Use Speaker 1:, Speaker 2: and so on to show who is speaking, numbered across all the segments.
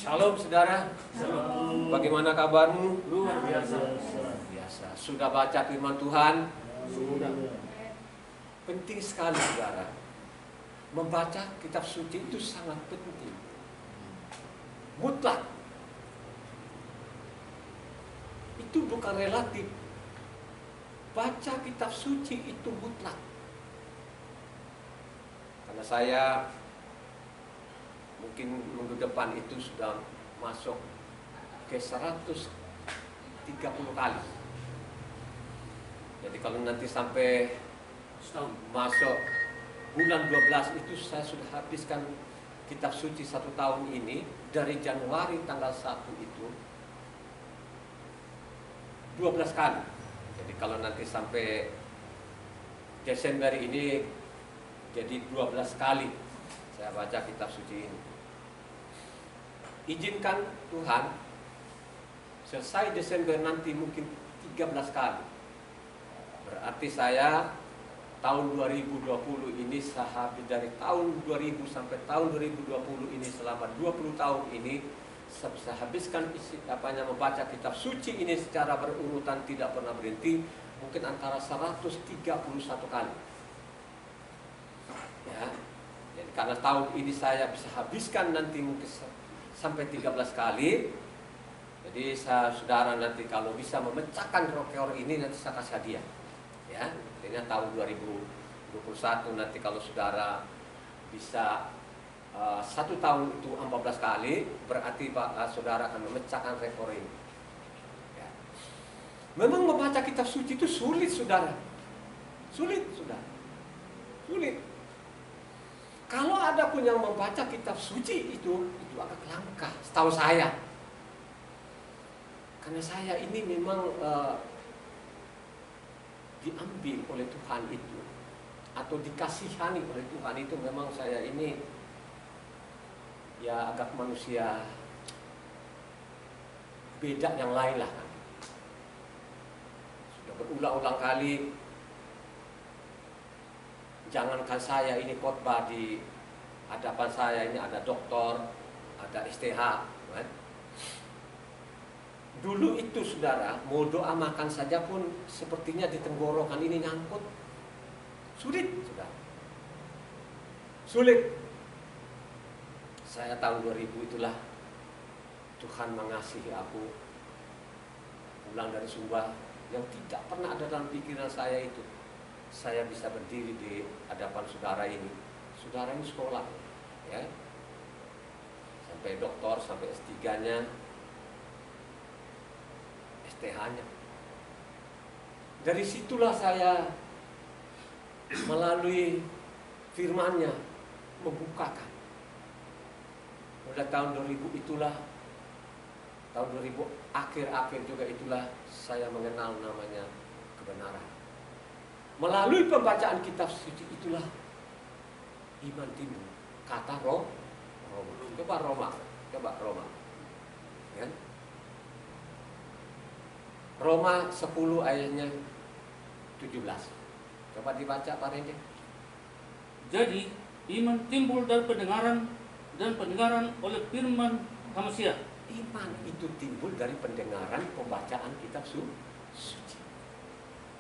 Speaker 1: Shalom saudara.
Speaker 2: Shalom.
Speaker 1: Bagaimana kabarmu?
Speaker 2: Luar biasa.
Speaker 1: Biasa. Sudah baca firman Tuhan?
Speaker 2: Sudah.
Speaker 1: Penting sekali saudara. Membaca kitab suci itu sangat penting. Mutlak. Itu bukan relatif. Baca kitab suci itu mutlak. Karena saya mungkin minggu depan itu sudah masuk ke 130 kali. Jadi kalau nanti sampai masuk bulan 12 itu saya sudah habiskan kitab suci 1 tahun ini. Dari Januari tanggal 1 itu 12 kali. Jadi kalau nanti sampai Desember ini jadi 12 kali saya baca kitab suci ini. Izinkan Tuhan selesai Desember nanti mungkin 13 kali. Berarti saya tahun 2020 ini sahabat dari tahun 2000 sampai tahun 2020 ini selama 20 tahun ini saya habiskan membaca kitab suci ini secara berurutan tidak pernah berhenti, mungkin antara 131 kali. Ya. Jadi karena tahun ini saya bisa habiskan nanti mungkin sampai 13 kali. Jadi saudara nanti kalau bisa memecahkan rekor ini nanti saya kasih hadiah. Ya, artinya tahun 2021 nanti kalau saudara bisa 1 tahun itu 14 kali, berarti saudara akan memecahkan rekor ini. Ya. Memang membaca kitab suci itu sulit saudara. Sulit saudara. Sulit. Kalau ada pun yang membaca kitab suci itu agak langka, setahu saya. Karena saya ini memang diambil oleh Tuhan itu, atau dikasihani oleh Tuhan itu, memang saya ini ya agak manusia beda yang lain lah kan. Sudah berulang-ulang kali. Jangankan saya ini khotbah di hadapan saya ini ada doktor, ada STH, kan? Dulu itu saudara, mau doa makan saja pun sepertinya di tenggorokan ini nyangkut. Sulit, saudara. Sulit. Saya tahun 2000 itulah Tuhan mengasihi aku pulang dari Sumba yang tidak pernah ada dalam pikiran saya itu. Saya bisa berdiri di hadapan saudara ini. Saudara ini sekolah, ya, sampai doktor, sampai S3-nya, STH-nya. Dari situlah saya melalui firman-Nya membukakan. Pada tahun 2000 itulah, tahun 2000 akhir-akhir juga itulah saya mengenal namanya kebenaran. Melalui pembacaan kitab suci itulah iman timbul. Kata Roma. Coba Roma. Ya. Roma 10 ayatnya 17. Coba dibaca Pak Rende.
Speaker 2: Jadi iman timbul dari pendengaran, dan pendengaran oleh firman manusia.
Speaker 1: Iman itu timbul dari pendengaran pembacaan kitab suci.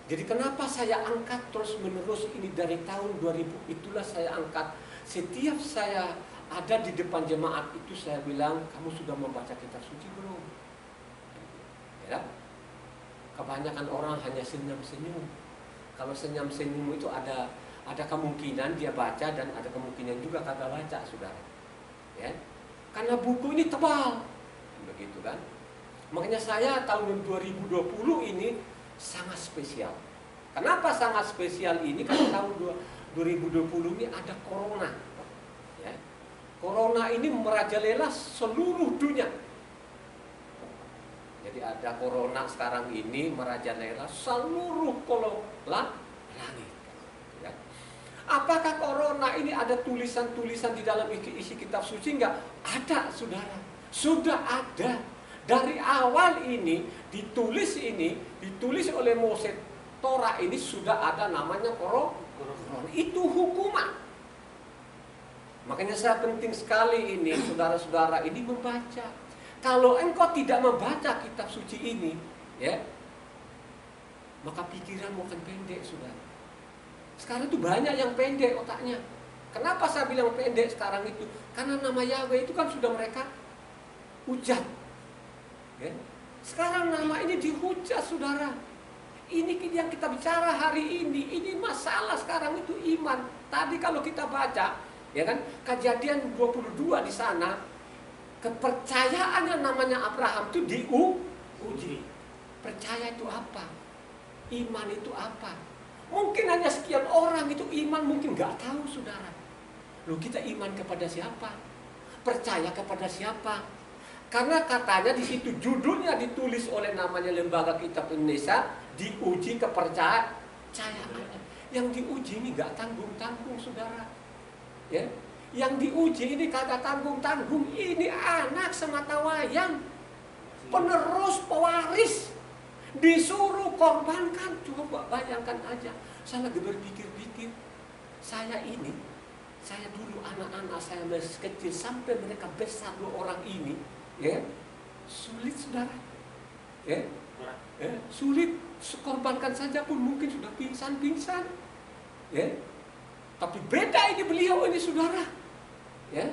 Speaker 1: Jadi kenapa saya angkat terus menerus ini dari tahun 2000, itulah saya angkat. Setiap saya ada di depan jemaat itu saya bilang, kamu sudah membaca kitab suci belum? Ya. Kebanyakan orang hanya senyum-senyum. Kalau senyum-senyum itu ada kemungkinan dia baca dan ada kemungkinan juga kagak baca, saudara. Ya. Karena buku ini tebal, begitu kan? Makanya saya tahun 2020 ini sangat spesial. Kenapa sangat spesial ini? Karena tahun 2020 ini ada corona. Ya. Corona ini merajalela seluruh dunia. Jadi ada corona sekarang ini merajalela seluruh langit. Ya. Apakah corona ini ada tulisan-tulisan di dalam isi kitab suci? Enggak ada, saudara. Sudah ada. Dari awal ini ditulis oleh Moses. Torah ini sudah ada namanya corona. Itu hukuman. Makanya saya penting sekali ini, saudara-saudara ini membaca. Kalau engkau tidak membaca kitab suci ini, ya, maka pikiranmu akan pendek, saudara. Sekarang itu banyak yang pendek otaknya. Kenapa saya bilang pendek sekarang itu? Karena nama Yahweh itu kan sudah mereka hujat. Ya. Sekarang nama ini dihujat, saudara. Ini yang kita bicara hari ini masalah sekarang itu iman. Tadi kalau kita baca, ya kan, Kejadian 22 di sana, kepercayaan yang namanya Abraham itu diuji. Percaya itu apa? Iman itu apa? Mungkin hanya sekian orang itu iman, mungkin nggak tahu, saudara. Loh, kita iman kepada siapa? Percaya kepada siapa? Karena katanya di situ judulnya ditulis oleh namanya Lembaga Kitab Indonesia, diuji kepercayaannya. Yang diuji ini nggak tanggung-tanggung, saudara. Ya, yang diuji ini kagak tanggung-tanggung. Ini anak semata wayang, penerus, pewaris, disuruh korbankan. Coba bayangkan aja. Saya lagi berpikir-pikir, saya dulu anak-anak saya masih kecil sampai mereka besar 2 orang ini, ya, sulit, saudara, ya, sulit. Korbankan saja pun mungkin sudah pingsan, ya. Tapi beda ini beliau ini, saudara, ya,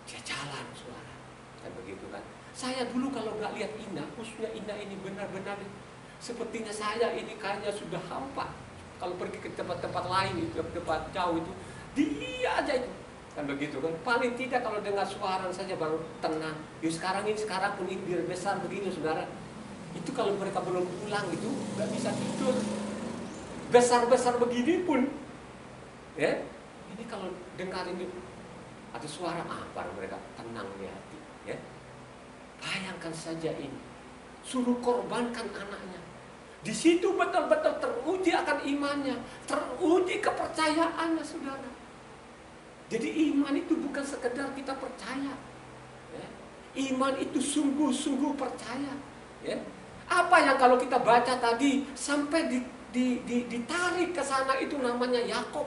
Speaker 1: dia jalan, saudara, kan begitu kan. Saya dulu kalau nggak lihat Ina, khususnya Ina ini benar-benar sepertinya saya ini kayaknya sudah hampa. Kalau pergi ke tempat-tempat lain itu, tempat jauh itu, dia aja itu, kan begitu kan. Paling tidak kalau dengar suara saja bang tenang. Yuk sekarang pun ini biar besar begini, saudara. Itu kalau mereka belum pulang itu nggak bisa tidur. Besar-besar begini pun, ya. Ini kalau dengar ini ada suara, baru mereka tenang di hati, ya. Bayangkan saja ini, suruh korbankan anaknya. Di situ betul-betul teruji akan imannya, teruji kepercayaannya, saudara. Jadi iman itu bukan sekedar kita percaya, ya. Iman itu sungguh-sungguh percaya, ya. Apa yang kalau kita baca tadi sampai ditarik ke sana itu namanya Yakub,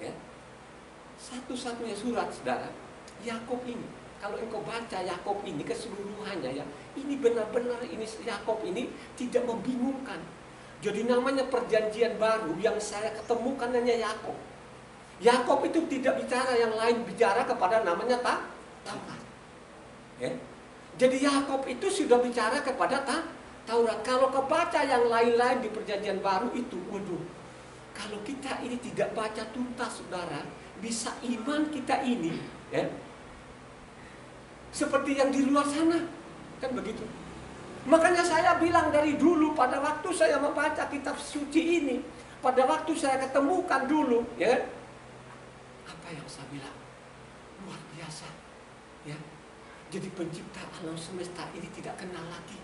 Speaker 1: ya. Satu-satunya surat, saudara, Yakub ini. Kalau engkau baca Yakub ini keseluruhannya, ya, ini benar-benar ini Yakub ini tidak membingungkan. Jadi namanya perjanjian baru yang saya ketemukan hanya Yakub. Yakub itu tidak bicara yang lain, bicara kepada namanya Taurat. Ya. Jadi Yakub itu sudah bicara kepada Taurat. Kalau kebaca yang lain-lain di perjanjian baru itu, waduh, kalau kita ini tidak baca tuntas, saudara, bisa iman kita ini, ya, seperti yang di luar sana, kan begitu. Makanya saya bilang dari dulu, pada waktu saya membaca kitab suci ini, pada waktu saya ketemukan dulu, ya, apa yang saya bilang luar biasa, ya. Jadi pencipta alam semesta ini tidak kenal lagi,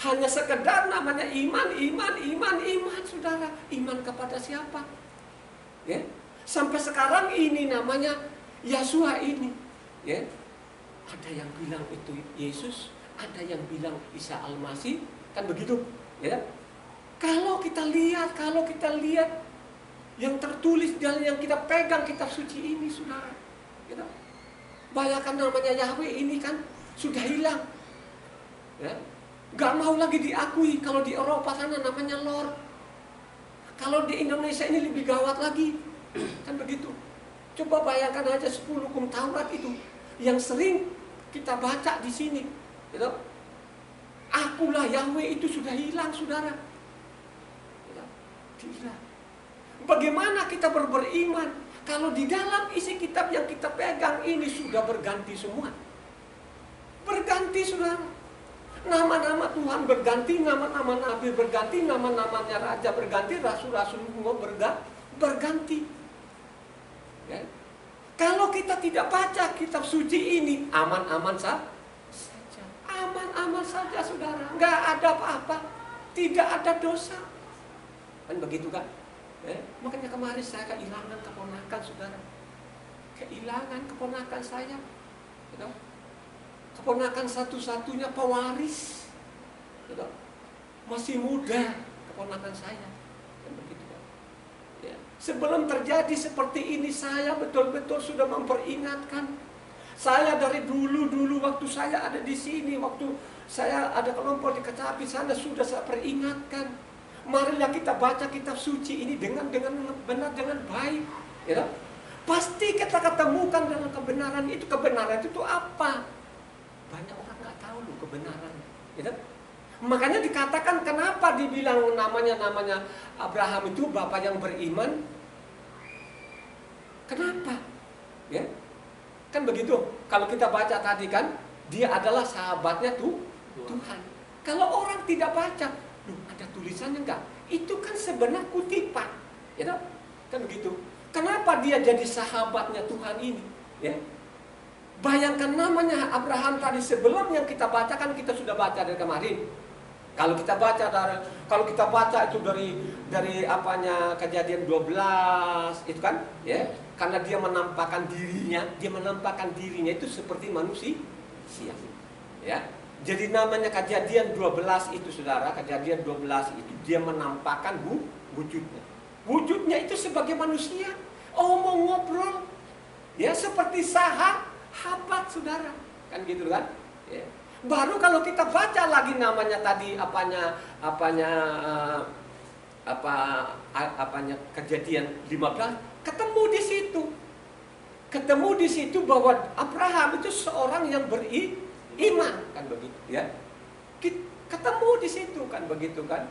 Speaker 1: hanya sekedar namanya iman, saudara. Iman kepada siapa, ya? Sampai sekarang ini namanya Yeshua ini, ya. Ada yang bilang itu Yesus, ada yang bilang Isa Al-Masih, kan begitu, ya. Kalau kita lihat yang tertulis dan yang kita pegang kitab suci ini, saudara, gitu. Bayangkan namanya Yahweh ini kan sudah hilang, ya. Gak mau lagi diakui. Kalau di Eropa sana namanya Lord. Kalau di Indonesia ini lebih gawat lagi, kan begitu. Coba bayangkan aja 10 hukum Taurat itu yang sering kita baca di sini, gitu. Akulah Yahweh itu sudah hilang, saudara, gitu. Hilang. Bagaimana kita beriman kalau di dalam isi kitab yang kita pegang ini sudah berganti semua? Berganti, saudara. Nama-nama Tuhan berganti, nama-nama Nabi berganti, nama-namanya Raja berganti, Rasul-Rasul semua berganti, ya. Kalau kita tidak baca kitab suci ini, aman-aman saja. Aman-aman saja, saudara. Nggak ada apa-apa, tidak ada dosa, kan begitu kan? Makanya kemarin saya kehilangan keponakan, saudara. Kehilangan keponakan saya, gitu. Keponakan satu-satunya pewaris, gitu. Masih muda keponakan saya, kan begitu kan? Ya. Sebelum terjadi seperti ini, saya betul-betul sudah memperingatkan. Saya dari dulu waktu saya ada di sini, waktu saya ada kelompok di Kecapi sana, sudah saya peringatkan. Marilah kita baca kitab suci ini dengan benar, dengan baik. Ya, pasti kita ketemukan dalam kebenaran itu. Kebenaran itu apa? Banyak orang nggak tahu loh kebenaran. Ya, makanya dikatakan kenapa dibilang namanya Abraham itu bapak yang beriman. Kenapa? Ya, kan begitu. Kalau kita baca tadi kan, dia adalah sahabatnya Tuhan. Kalau orang tidak baca, loh, ada tulisannya enggak? Itu kan sebenarnya kutipan, ya kan begitu. Kenapa dia jadi sahabatnya Tuhan ini? Ya, bayangkan namanya Abraham tadi sebelum yang kita bacakan, kita sudah baca dari kemarin. Kalau kita baca itu dari apanya Kejadian 12 itu kan, ya, karena dia menampakkan dirinya itu seperti manusia, ya. Jadi namanya Kejadian 12 itu, saudara, Kejadian 12 itu dia menampakkan wujudnya. Wujudnya itu sebagai manusia, mau ngobrol, ya, seperti sahabat, saudara, kan gitu kan, ya. Baru kalau kita baca lagi namanya tadi apanya Kejadian 15, ketemu di situ bahwa Abraham itu seorang yang beriman, kan begitu, ya. Ketemu di situ, kan begitu kan,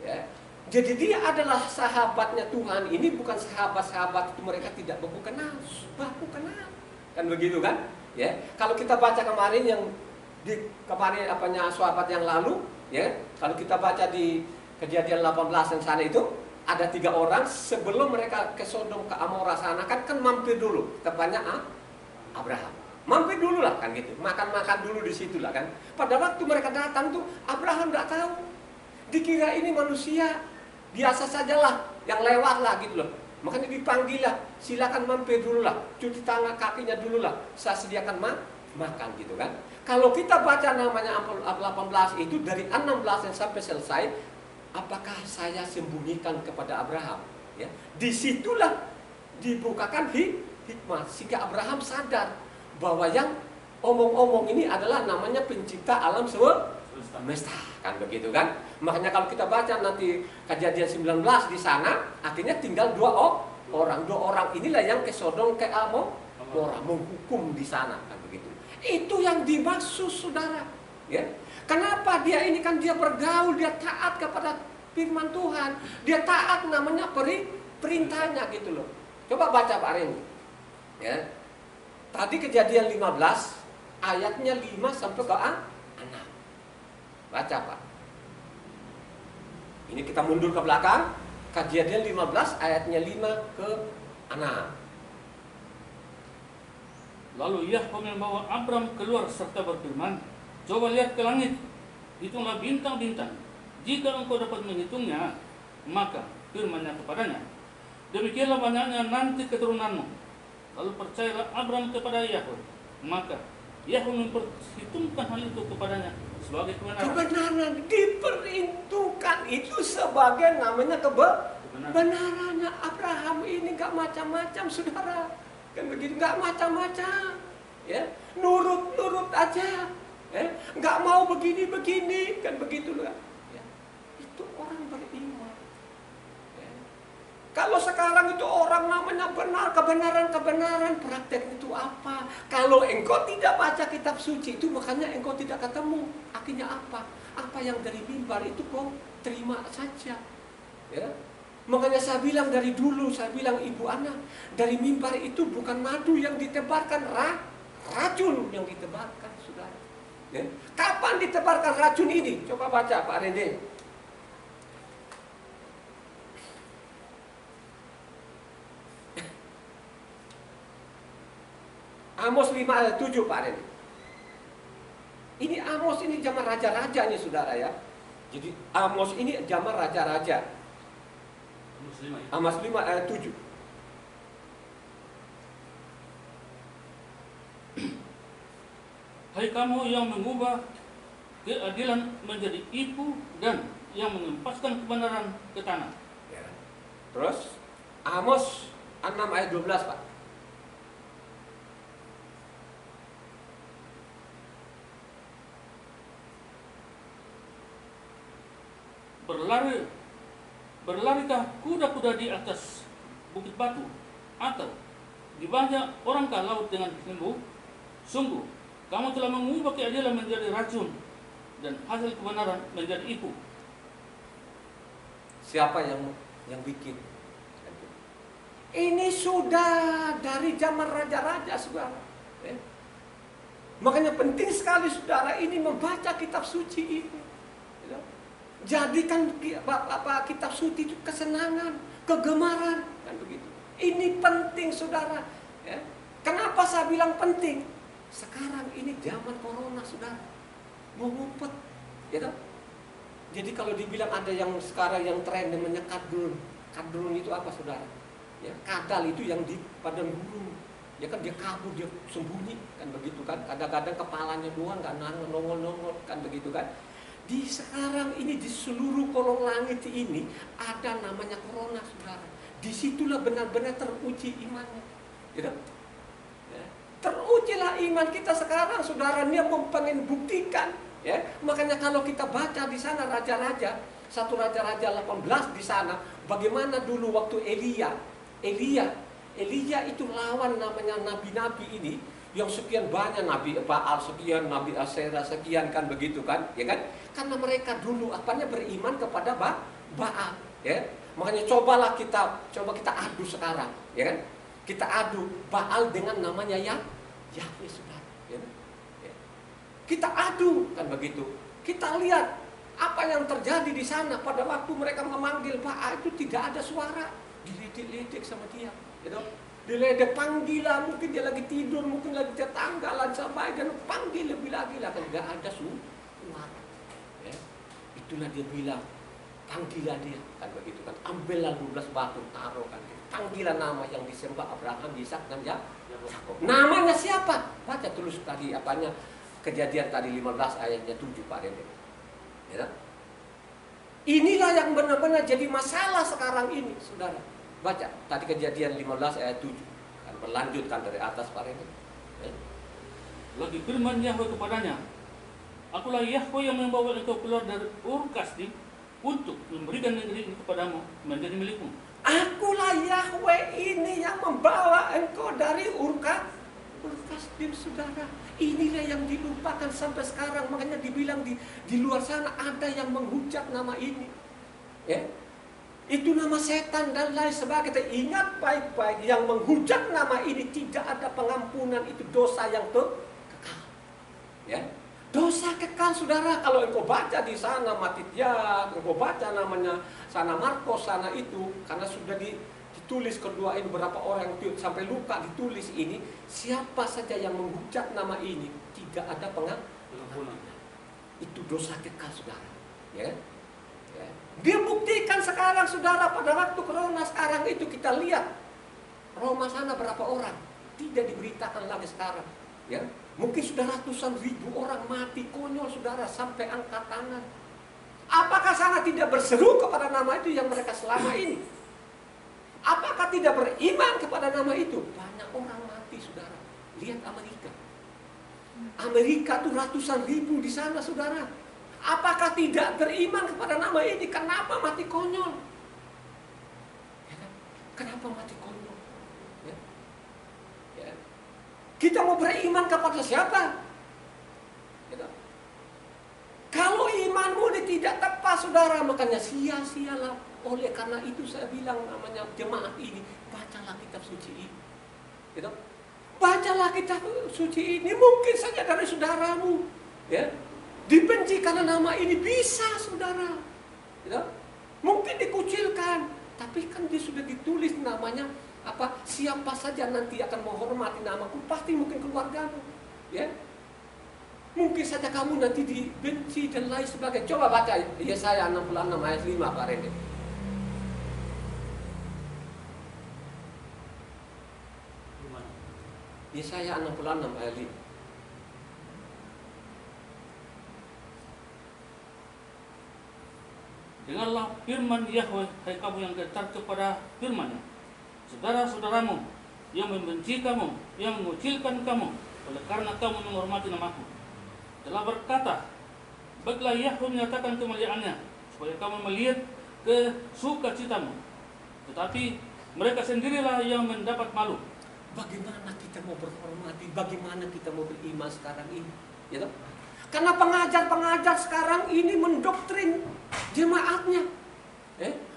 Speaker 1: ya. Jadi dia adalah sahabatnya Tuhan. Ini bukan sahabat-sahabat itu mereka tidak baku kenal, kan begitu kan, ya. Kalau kita baca kemarin sahabat yang lalu, ya, kalau kita baca di Kejadian 18 yang sana itu ada 3 orang sebelum mereka ke Sodom, ke Amora sana kan mampir dulu tempatnya Abraham. Mampir dulu lah, kan gitu. Makan dulu di situ lah, kan. Pada waktu mereka datang tuh Abraham nggak tahu. Dikira ini manusia biasa sajalah yang lewat lah gitu loh. Makanya dipanggil lah, silakan mampir dulu lah, cuci tangan kakinya dulu lah, saya sediakan makan gitu kan. Kalau kita baca namanya 18 itu dari 16 yang sampai selesai, apakah saya sembunyikan kepada Abraham? Ya, disitulah dibukakan hikmah sehingga Abraham sadar bahwa yang omong-omong ini adalah namanya pencipta alam semesta, kan begitu kan. Makanya kalau kita baca nanti Kejadian 19 di sana, akhirnya tinggal 2 orang. 2 orang inilah yang ke Sodom, ke Amora, menghukum di sana, kan begitu. Itu yang dimaksud, saudara, ya. Kenapa dia ini kan dia bergaul, dia taat kepada firman Tuhan, dia taat namanya perintahnya gitu loh. Coba baca Pak Ren, ya. Tadi Kejadian 15 ayatnya 5 sampai ke 6. Baca, Pak. Ini kita mundur ke belakang, Kejadian 15 ayatnya 5 ke 6.
Speaker 2: Lalu Yahweh membawa Abram keluar serta berfirman, coba lihat ke langit, hitunglah bintang-bintang. Jika engkau dapat menghitungnya, maka firman-Nya kepadanya, demikianlah banyaknya nanti keturunanmu. Lalu percayalah Abram kepada Yahweh, maka Yahweh memperhitungkan hal itu kepadanya sebagai kebenaran.
Speaker 1: Kebenaran diperhitungkan itu sebagai namanya kebenarannya. Abraham ini gak macam-macam, saudara. Kan begitu, nggak macam-macam, ya, nurut aja, ya, nggak mau begini, kan begitu lah, ya. Itu orang beriman, ya. Kalau sekarang itu orang namanya kebenaran, praktek itu apa? Kalau engkau tidak baca kitab suci itu, makanya engkau tidak ketemu. Akhirnya apa? Apa yang dari mimbar itu kau terima saja, ya. Makanya saya bilang dari dulu, saya bilang Ibu Ana, dari mimbar itu bukan madu yang ditebarkan, racun yang ditebarkan, saudara. Ya. Kapan ditebarkan racun ini? Coba baca Pak Rende. Amos 5 ayat 7 Pak Rende. Ini Amos ini zaman raja-raja nih, saudara, ya. Jadi Amos ini zaman raja-raja. Amos 5 ayat 7.
Speaker 2: Hai kamu yang mengubah keadilan menjadi ibu dan yang mengempaskan kebenaran ke tanah.
Speaker 1: Ya. Terus Amos 6 ayat 12, Pak.
Speaker 2: Berlarikah kuda-kuda di atas bukit batu, atau dibajak orangkah laut dengan lembu? Sungguh, kamu telah mengubah keadilan menjadi racun, dan hasil kebenaran menjadi ipu.
Speaker 1: Siapa yang bikin? Ini sudah dari zaman raja-raja, saudara. Makanya penting sekali, saudara, ini membaca kitab suci ini. Jadikan kitab suci itu kesenangan, kegemaran, kan begitu. Ini penting, saudara. Kenapa saya bilang penting? Sekarang ini zaman corona, saudara, mau ngumpet, gitu. Jadi kalau dibilang ada yang sekarang yang tren namanya kadrun. Kadrun itu apa, saudara? Ya, kadal itu yang di padang gurun. Ya kan, dia kabur, dia sembunyi, kan begitu kan. Kadang-kadang kepalanya doang, nggak nongol-nongol, kan begitu kan. Di sekarang ini di seluruh kolong langit ini ada namanya corona, saudara. Disitulah benar-benar teruji imannya, gitu. Ya. Terujilah iman kita sekarang, saudara. Dia mau pengen buktikan, ya. Makanya kalau kita baca di sana raja-raja, 1 Raja-Raja 18 di sana, bagaimana dulu waktu Elia itu lawan namanya nabi-nabi ini, yang sekian banyak, nabi Baal sekian, nabi Asyera sekian, kan begitu kan, ya kan? Karena mereka dulu beriman kepada Baal, ya. Makanya coba kita adu sekarang, ya kan? Kita adu Baal dengan namanya Yahweh, saudara, ya. Kita adu, kan begitu. Kita lihat apa yang terjadi di sana pada waktu mereka memanggil Baal, itu tidak ada suara, diledek-ledek sama dia, gitu. Diledek, panggilan, mungkin dia lagi tidur, mungkin lagi tetanggalan sama dia, panggil lebih lagi lah, kan nggak ada suara. Ya. Itulah dia bilang, panggilan dia, kan begitu kan. Ambillah 12 batu, taruh kan. Panggilan nama yang disembah Abraham, Ishak dan Yakub. Namanya siapa? Baca terus tadi apanya, Kejadian tadi 15 ayatnya 7, Pak Rende. Ya. Inilah yang benar-benar jadi masalah sekarang ini, saudara. Baca tadi Kejadian 15 ayat 7. Kan berlanjutkan dari atas, Pak Rene. Ya.
Speaker 2: Lagi firman Yahweh kepadanya, Akulah Yahweh yang membawa engkau keluar dari Ur Kasdim untuk memberikan negeri ini kepadamu menjadi milikmu.
Speaker 1: Akulah Yahweh ini yang membawa engkau dari Ur Kasdim, saudara. Inilah yang dilupakan sampai sekarang. Makanya dibilang di luar sana ada yang menghujat nama ini. Ya. Itu nama setan dan lain sebagainya. Ingat baik-baik, yang menghujat nama ini tidak ada pengampunan, itu dosa yang kekal. Ya. Dosa kekal, saudara. Kalau engkau baca di sana Matitya, engkau baca namanya sana Markos, sana itu, karena sudah ditulis kedua ini berapa orang yang sampai luka ditulis ini, siapa saja yang menghujat nama ini tidak ada pengampunan. Itu dosa kekal, saudara. Ya. Dia buktikan sekarang, saudara, pada waktu corona sekarang itu kita lihat Roma sana berapa orang tidak diberitakan lagi sekarang, ya. Mungkin sudah ratusan ribu orang mati, konyol, saudara, sampai angkat tangan. Apakah sana tidak berseru kepada nama itu yang mereka selama ini? Apakah tidak beriman kepada nama itu? Banyak orang mati, saudara. Lihat Amerika. Amerika tuh ratusan ribu di sana, saudara. Apakah tidak beriman kepada nama ini? Kenapa mati konyol? Ya kan? Kenapa mati konyol? Ya. Ya. Kita mau beriman kepada siapa? Ya kan? Kalau imanmu ini tidak tepat, saudara, makanya sia-sialah. Oleh karena itu saya bilang namanya jemaat ini, bacalah kitab suci ini. Ya kan? Bacalah kitab suci ini, mungkin saja dari saudaramu, ya, dibenci karena nama ini, bisa, saudara, ya? Mungkin dikucilkan, tapi kan dia sudah ditulis namanya apa? Siapa saja nanti akan menghormati namaku, pasti mungkin keluargamu, ya. Mungkin saja kamu nanti dibenci dan lain sebagainya. Coba baca Yesaya 66 ayat 5, Pak Rende. Yesaya 66 ayat 5.
Speaker 2: Dengarlah firman Yahweh, hai kamu yang getar kepada firman-Nya. saudara-saudaramu yang membenci kamu, yang mengucilkan kamu, oleh karena kamu menghormati namaku, telah berkata, baiklah Yahwe menyatakan kemuliaannya, supaya kamu melihat kesukacitamu. Tetapi mereka sendirilah yang mendapat malu.
Speaker 1: Bagaimana kita mau berhormati, bagaimana kita mau beriman sekarang ini, ya toh? Karena pengajar-pengajar sekarang ini mendoktrin jemaatnya,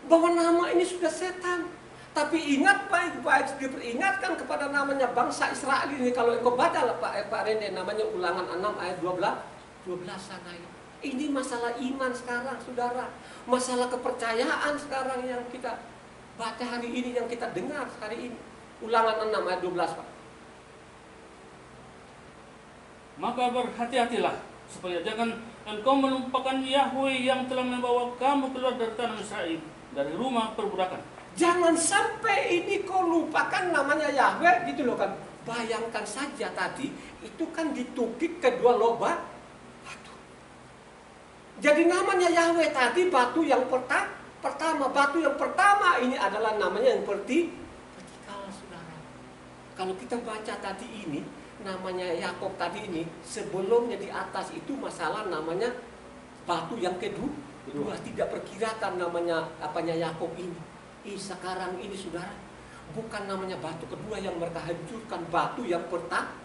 Speaker 1: bahwa nama ini sudah setan. Tapi ingat baik-baik, diperingatkan kepada namanya bangsa Israel ini. Kalau engkau baca Pak Rene, namanya Ulangan 6 ayat 12 sana. Ini masalah iman sekarang, saudara. Masalah kepercayaan sekarang yang kita baca hari ini, yang kita dengar hari ini. Ulangan 6 ayat 12, Pak.
Speaker 2: Maka berhati-hatilah, supaya jangan engkau melupakan Yahwe yang telah membawa kamu keluar dari tanah Israel, dari rumah perbudakan.
Speaker 1: Jangan sampai ini kau lupakan namanya Yahwe, gitu loh kan. Bayangkan saja tadi, itu kan ditukik kedua lobak batu. Jadi namanya Yahwe tadi batu yang pertama. Batu yang pertama ini adalah namanya yang vertikal, saudara. Kalau kita baca tadi ini, namanya Yakob tadi ini, sebelumnya di atas itu masalah namanya batu yang kedua. Tidak perkirakan namanya apanya Yakob ini. Sekarang ini saudara, bukan namanya batu kedua yang mereka hancurkan, batu yang pertama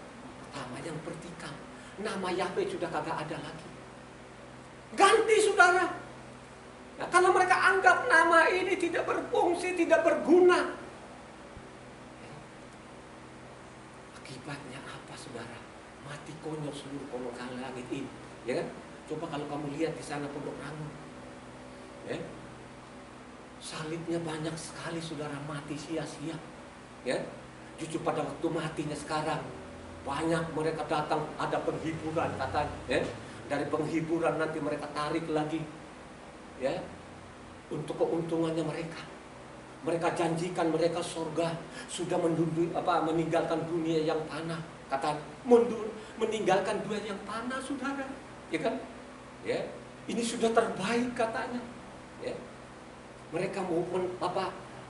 Speaker 1: yang vertikal. Nama Yahwe sudah kagak ada lagi. Ganti saudara. Nah, karena mereka anggap nama ini tidak berfungsi, tidak berguna. Akibatnya apa saudara? Mati konyol seluruh kolongan langit ini, ya kan? Coba kalau kamu lihat di sana Pondok Rangun, ya, salibnya banyak sekali saudara, mati sia-sia, ya. Justru pada waktu matinya sekarang banyak mereka datang, ada penghiburan katanya, ya. Dari penghiburan nanti mereka tarik lagi, ya, untuk keuntungannya mereka. Mereka janjikan mereka surga, sudah meninggalkan dunia yang panah, kata meninggalkan dunia yang panah saudara, ya kan? Ya, ini sudah terbaik katanya, ya. Mereka mau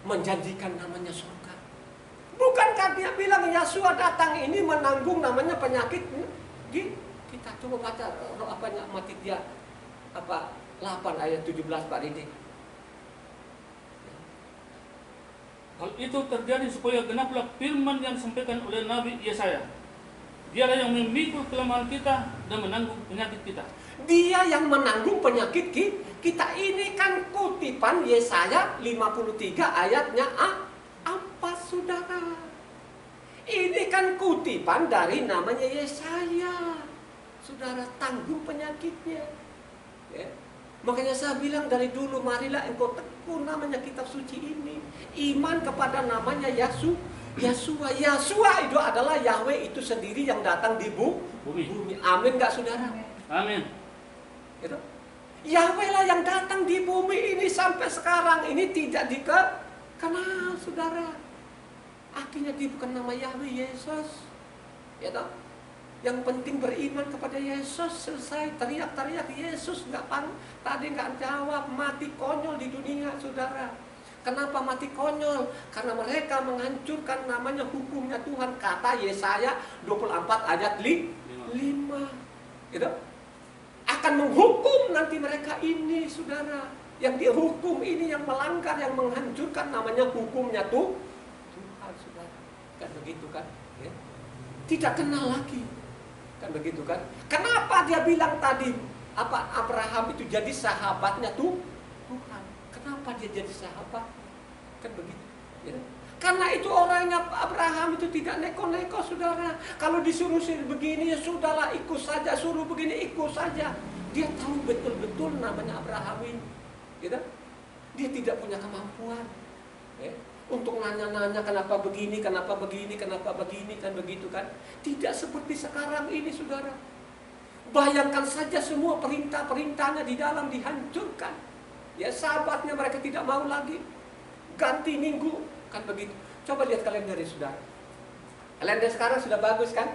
Speaker 1: menjanjikan namanya surga. Bukankah dia bilang Yesua datang ini menanggung namanya penyakit? Kita coba baca Matitia 8 ayat 17 Pak Didi.
Speaker 2: Hal itu terjadi supaya genaplah firman yang disampaikan oleh Nabi Yesaya. Dialah yang memikul kelemahan kita dan menanggung penyakit kita.
Speaker 1: Dia yang menanggung penyakit kita. Ini kan kutipan Yesaya 53 ayatnya apa saudara? Ini kan kutipan dari namanya Yesaya. Saudara, tanggung penyakitnya, ya. Makanya saya bilang dari dulu, marilah engkau tekun namanya kitab suci ini. Iman kepada namanya Yesua itu adalah Yahwe itu sendiri yang datang di bumi. Amin gak saudara?
Speaker 2: Amin.
Speaker 1: Gitu? Yahwe lah yang datang di bumi ini sampai sekarang ini tidak dikenal saudara. Akhirnya bukan nama Yahwe, Yesus, ya toh? Yang penting beriman kepada Yesus, selesai. Teriak-teriak Yesus tadi nggak jawab, mati konyol di dunia saudara. Kenapa mati konyol? Karena mereka menghancurkan namanya hukumnya Tuhan. Kata Yesaya 24 ayat 5, gitu? Akan menghukum nanti mereka ini saudara. Yang dihukum ini yang melanggar, yang menghancurkan namanya hukumnya Tuhan saudara. Kan begitu kan, ya? Tidak kenal lagi, kan begitu kan? Kenapa dia bilang tadi Abraham itu jadi sahabatnya Tuhan? Kenapa dia jadi sahabat? Kan begitu, ya? Karena itu orangnya Abraham itu tidak neko-neko saudara. Kalau disuruh begini ya sudahlah, ikut saja. Suruh begini ikut saja. Dia tahu betul-betul namanya Abraham ini, gitu? Dia tidak punya kemampuan, ya, untuk nanya-nanya kenapa begini, kan begitu kan? Tidak seperti sekarang ini saudara. Bayangkan saja semua perintah-perintahnya di dalam dihancurkan. Ya, sahabatnya mereka tidak mau lagi. Ganti minggu, kan begitu. Coba lihat kalender saudara. Kalender sekarang sudah bagus kan?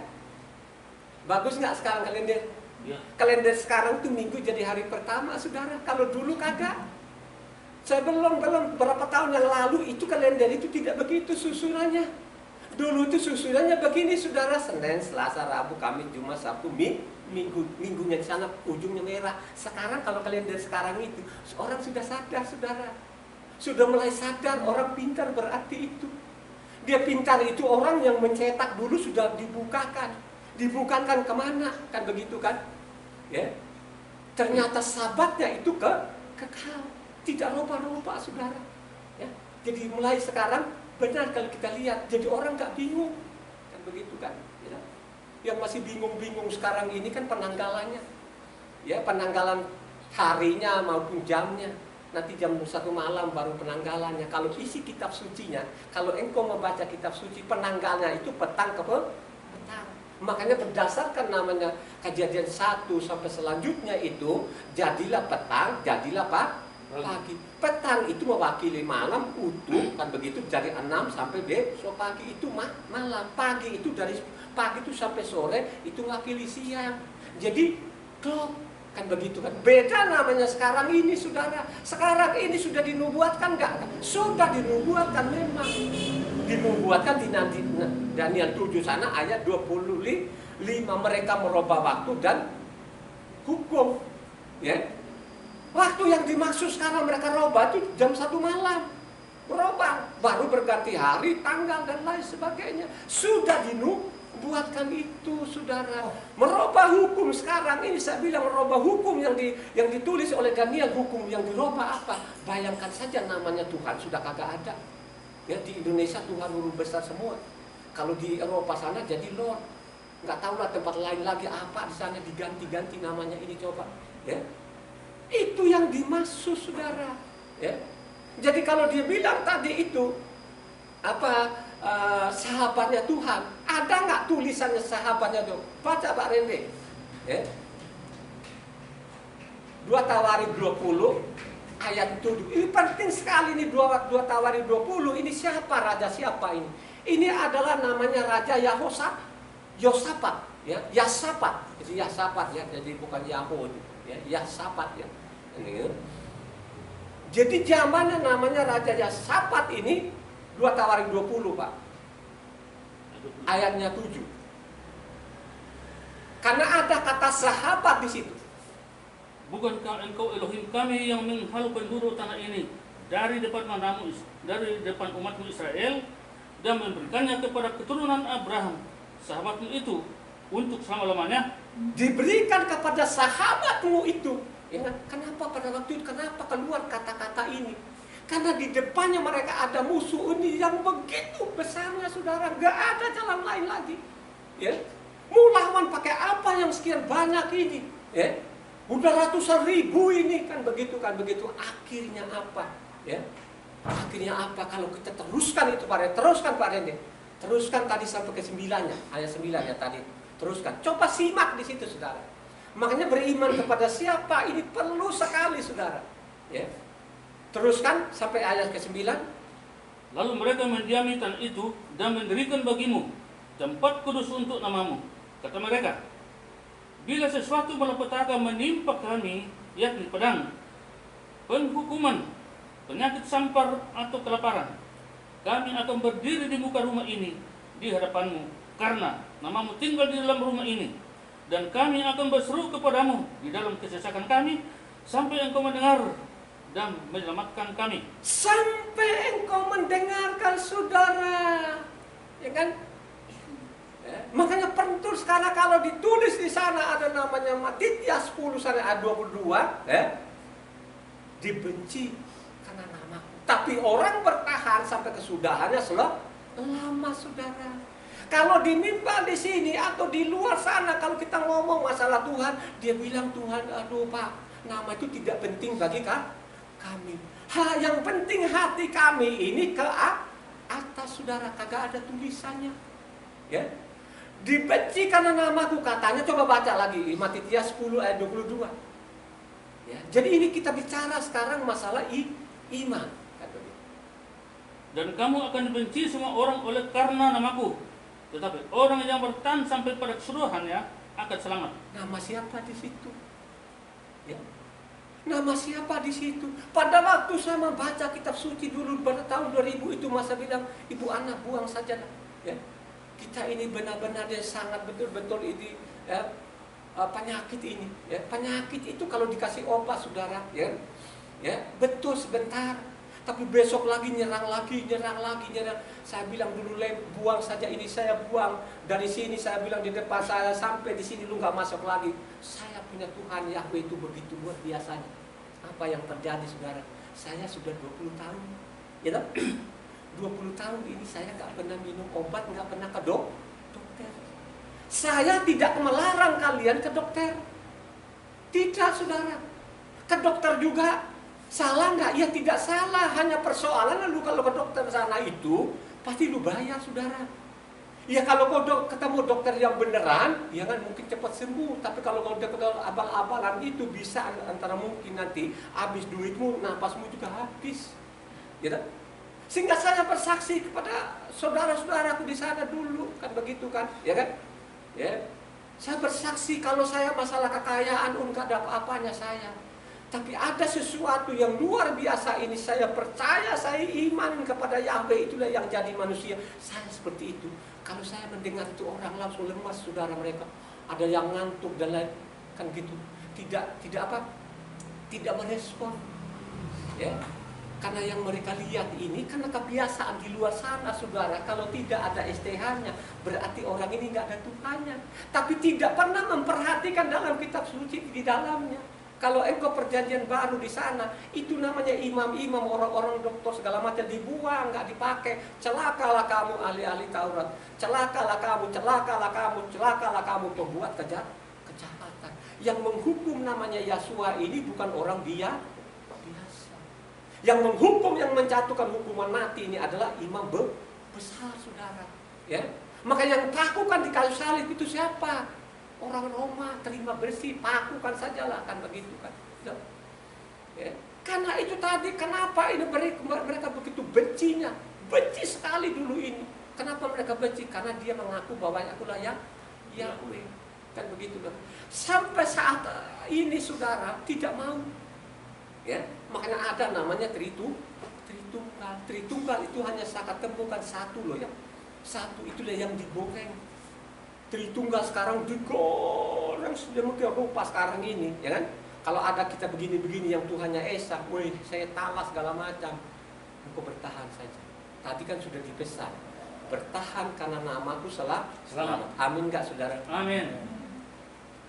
Speaker 1: Bagus nggak sekarang kalender?
Speaker 2: Ya.
Speaker 1: Kalender sekarang tuh minggu jadi hari pertama saudara. Kalau dulu kagak. Sebelum berapa tahun yang lalu itu kalender itu tidak begitu susunannya. Dulu itu susunannya begini saudara, Senin, Selasa, Rabu, Kamis, Jumat, Sabtu, minggunya di sana ujungnya merah. Sekarang kalau kalender sekarang itu orang sudah sadar saudara, sudah mulai sadar, orang pintar berarti itu. Dia pintar itu orang yang mencetak dulu sudah dibukakan kemana kan begitu kan? Ya, ternyata sabatnya itu kekal, tidak roba-roba saudara. Ya, jadi mulai sekarang benar kalau kita lihat, jadi orang nggak bingung kan begitu kan? Ya. Yang masih bingung-bingung sekarang ini kan penanggalannya, ya penanggalan harinya maupun jamnya. Nanti jam 1 malam baru penanggalannya. Kalau isi kitab sucinya, kalau engkau membaca kitab suci, penanggalnya itu petang ke petang. Makanya berdasarkan namanya Kejadian 1 sampai selanjutnya itu, jadilah petang, jadilah pagi. Petang itu mewakili malam utuh kan begitu, dari 6 sampai besok pagi itu malam. Pagi itu dari pagi itu sampai sore itu mewakili siang. Jadi clock kan begitu kan. Beda namanya sekarang ini saudara. Sekarang ini sudah dinubuatkan enggak? Sudah dinubuatkan memang. Dinubuatkan di nanti Daniel 7 sana ayat 25, mereka merubah waktu dan hukum. Ya. Waktu yang dimaksud sekarang mereka robah itu jam 1 malam. Merubah, baru berganti hari, tanggal dan lain sebagainya. Sudah dinubuatkan itu saudara. Merubah hukum sekarang ini saya bilang merubah hukum yang ditulis oleh Daniel, hukum yang dirubah apa? Bayangkan saja namanya Tuhan sudah kagak ada. Ya, di Indonesia Tuhan huruf besar semua. Kalau di Eropa sana jadi Lord. Nggak tahu lah tempat lain lagi apa di sana diganti-ganti namanya ini coba. Ya. Itu yang dimaksud saudara. Ya. Jadi kalau dia bilang tadi itu sahabatnya Tuhan, ada nggak tulisannya sahabatnya tuh? Baca Pak Rende. Ya. 2 Tawarikh 20 ayat 7. Ini penting sekali nih 2 Tawarikh 20. Ini siapa raja siapa ini? Ini adalah namanya Raja Yosafat, ya, Yasafat. Jadi Yasafat ya, jadi bukan Yahud, ya, Yasafat ya. Ini. Jadi zamannya namanya Raja Yasafat ini 2 Tawarikh 20, Pak. Ayatnya 7. Karena ada kata sahabat di situ.
Speaker 2: Bukankah engkau Elohim kami yang menghalau penduduk tanah ini dari depan umatmu Israel dan memberikannya kepada keturunan Abraham, sahabatmu itu, untuk selama-lamanya?
Speaker 1: Diberikan kepada sahabatmu itu. Ya, kenapa pada waktu itu, kenapa keluar kata-kata ini? Karena di depannya mereka ada musuh ini yang begitu besarnya saudara, gak ada jalan lain lagi. Ya, mau lawan pakai apa yang sekian banyak ini? Ya, udah ratusan ribu ini kan begitu. Akhirnya apa? Ya, akhirnya apa kalau kita teruskan itu Pak Rende? Teruskan Pak Rende. Teruskan tadi sampai ke 9-nya, ayat 9 ya tadi. Teruskan. Coba simak di situ saudara. Makanya beriman kepada siapa ini perlu sekali saudara. Ya. Teruskan sampai ayat ke-9.
Speaker 2: Lalu mereka mendiami tanah itu dan mendirikan bagimu tempat kudus untuk namamu. Kata mereka, bila sesuatu malapetaka menimpa kami, yakni pedang, penghukuman, penyakit sampar atau kelaparan, kami akan berdiri di muka rumah ini di hadapanmu, karena namamu tinggal di dalam rumah ini, dan kami akan berseru kepadamu di dalam kesesakan kami, sampai engkau mendengar dan menyelamatkan kami.
Speaker 1: Sampai engkau mendengarkan saudara, ya kan? Ya. Makanya pentul sekarang kalau ditulis di sana ada namanya Matius 10 sampai ayat 22, ya, dibenci karena namaku. Tapi orang bertahan sampai kesudahannya lama saudara. Kalau diminta di sini atau di luar sana, kalau kita ngomong masalah Tuhan, dia bilang Tuhan, aduh Pak, nama itu tidak penting bagi kami. Yang penting hati kami ini ke atas saudara, kagak ada tulisannya. Ya. Dibenci karena namaku katanya, coba baca lagi Matius 10 ayat 22. Ya. Jadi ini kita bicara sekarang masalah iman.
Speaker 2: Dan kamu akan dibenci semua orang oleh karena namaku, tetapi orang yang bertahan sampai pada keseluruhannya akan selamat.
Speaker 1: Nama siapa di situ? Ya. Nama siapa di situ? Pada waktu saya membaca kitab suci dulu pada tahun 2000 itu, masa bilang, Ibu Ana buang saja lah. Ya. Kita ini benar-benar yang sangat betul-betul ini ya, penyakit ini. Ya. Penyakit itu kalau dikasih obat saudara, ya, ya betul sebentar. Tapi besok lagi nyerang lagi. Saya bilang dulu, buang saja ini, saya buang dari sini. Saya bilang di depan saya, sampai di sini lu nggak masuk lagi. Saya punya Tuhan Yahweh itu begitu luar biasanya. Apa yang terjadi saudara? Saya sudah 20 tahun, ya tak? 20 tahun ini saya nggak pernah minum obat, nggak pernah ke dokter. Saya tidak melarang kalian ke dokter. Tidak saudara. Ke dokter juga. Salah nggak? Ya tidak salah. Hanya persoalan lalu kalau ke dokter sana itu pasti lu bayar saudara. Ya kalau kau ketemu dokter yang beneran, ya kan mungkin cepat sembuh. Tapi kalau kau ketemu abal-abalan itu bisa antara mungkin nanti habis duitmu, napasmu juga habis. Ya kan? Sehingga saya bersaksi kepada saudara-saudaraku di sana dulu, kan begitu kan? Ya kan? Ya. Saya bersaksi kalau saya masalah kekayaan enggak ada apa-apanya saya. Tapi ada sesuatu yang luar biasa ini, saya percaya, saya iman kepada Yahweh, itulah yang jadi manusia. Saya seperti itu. Kalau saya mendengar itu orang langsung lemas saudara mereka. Ada yang ngantuk dan lain kan gitu. Tidak merespon. Ya. Karena yang mereka lihat ini karena kebiasaan di luar sana saudara. Kalau tidak ada STH-nya berarti orang ini nggak ada Tuhannya. Tapi tidak pernah memperhatikan dalam kitab suci di dalamnya. Kalau engkau perjanjian baru di sana, itu namanya imam-imam, orang-orang dokter segala macam dibuang, nggak dipakai. Celakalah kamu ahli-ahli Taurat, celakalah kamu pembuat kejahatan. Yang menghukum namanya Yasua ini bukan orang biasa. Yang menghukum, yang menjatuhkan hukuman mati ini adalah imam besar saudara. Ya, maka yang pakukan di kayu salib itu siapa? Orang Roma, terima bersih, pakukan sajalah, kan begitu kan. Ya. Karena itu tadi, kenapa ini mereka begitu bencinya, benci sekali dulu ini. Kenapa mereka benci? Karena dia mengaku bahwa akulah Yahweh, kan begitu kan. Sampai saat ini saudara tidak mau, ya makanya ada namanya Tritunggal. Tritunggal itu hanya saya ketemukan satu loh ya, satu itulah yang digoreng. Tritunggal sekarang digoreng sedemikian rupa sekarang ini, ya kan? Kalau ada kita begini-begini yang Tuhannya Esa, woi saya talas segala macam, engkau bertahan saja. Tadi kan sudah dipesan, bertahan karena namaku selamat. Amin nggak saudara?
Speaker 2: Amin.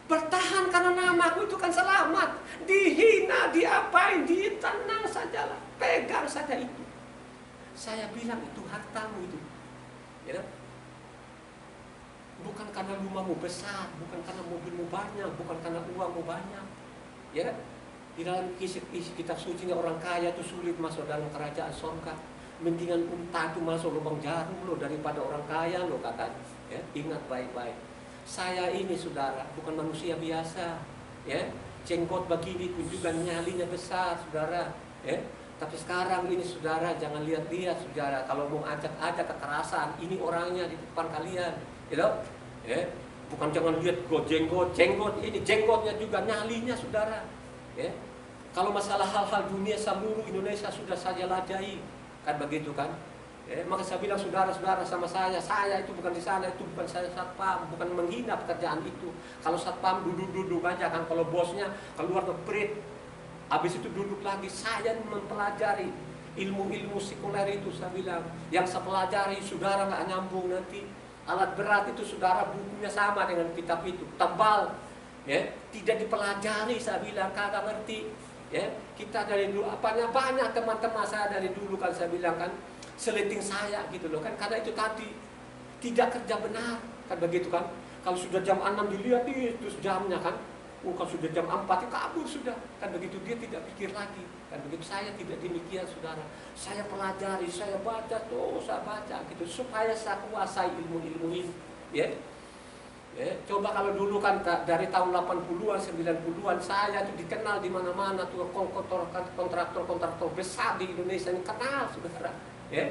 Speaker 1: Bertahan karena namaku itu kan selamat. Dihina, diapain, tenang sajalah, pegang saja itu. Saya bilang itu hartamu itu, ya kan? Bukan karena rumahmu besar, bukan karena mobilmu banyak, bukan karena uangmu banyak. Ya, di dalam isi kitab suci orang kaya itu sulit masuk dalam kerajaan surga. Mendingan unta itu masuk lubang jarum loh daripada orang kaya loh katanya. Ya, ingat baik-baik. Saya ini saudara bukan manusia biasa. Ya, jenggot begini pun juga nyalinya besar saudara. Ya, tapi sekarang ini saudara jangan lihat-lihat saudara. Kalau mau ajak kekerasan, ini orangnya di depan kalian. Gitu? Ya, bukan jangan lihat jenggot ini jenggotnya juga nyalinya saudara. Ya, kalau masalah hal-hal dunia seluruh Indonesia sudah saja ladai, kan begitu kan? Ya, maka saya bilang saudara-saudara sama saya itu bukan di sana, itu bukan saya satpam, bukan menghina pekerjaan itu. Kalau satpam duduk aja kan, kalau bosnya keluar ke prit, habis itu duduk lagi. Saya mempelajari ilmu-ilmu sekuler itu, saya bilang yang saya pelajari saudara nggak nyambung nanti. Alat berat itu saudara bukunya sama dengan kitab itu, tebal, ya tidak dipelajari. Saya bilang kagak ngerti, ya kita dari dulu banyak teman-teman saya dari dulu kan saya bilang kan seleting saya gitu loh kan, karena itu tadi tidak kerja benar kan begitu kan. Kalau sudah jam 6 dilihat itu jamnya kan, kalau sudah jam 4 ya kabur sudah kan begitu, dia tidak pikir lagi kan begitu. Saya tidak demikian saudara, saya pelajari, saya baca gitu supaya saya kuasai ilmu-ilmu ini, ya. Coba kalau dulu kan dari tahun 80-an 90-an saya itu dikenal di mana-mana tuh kontraktor besar di Indonesia ini kenal saudara, ya.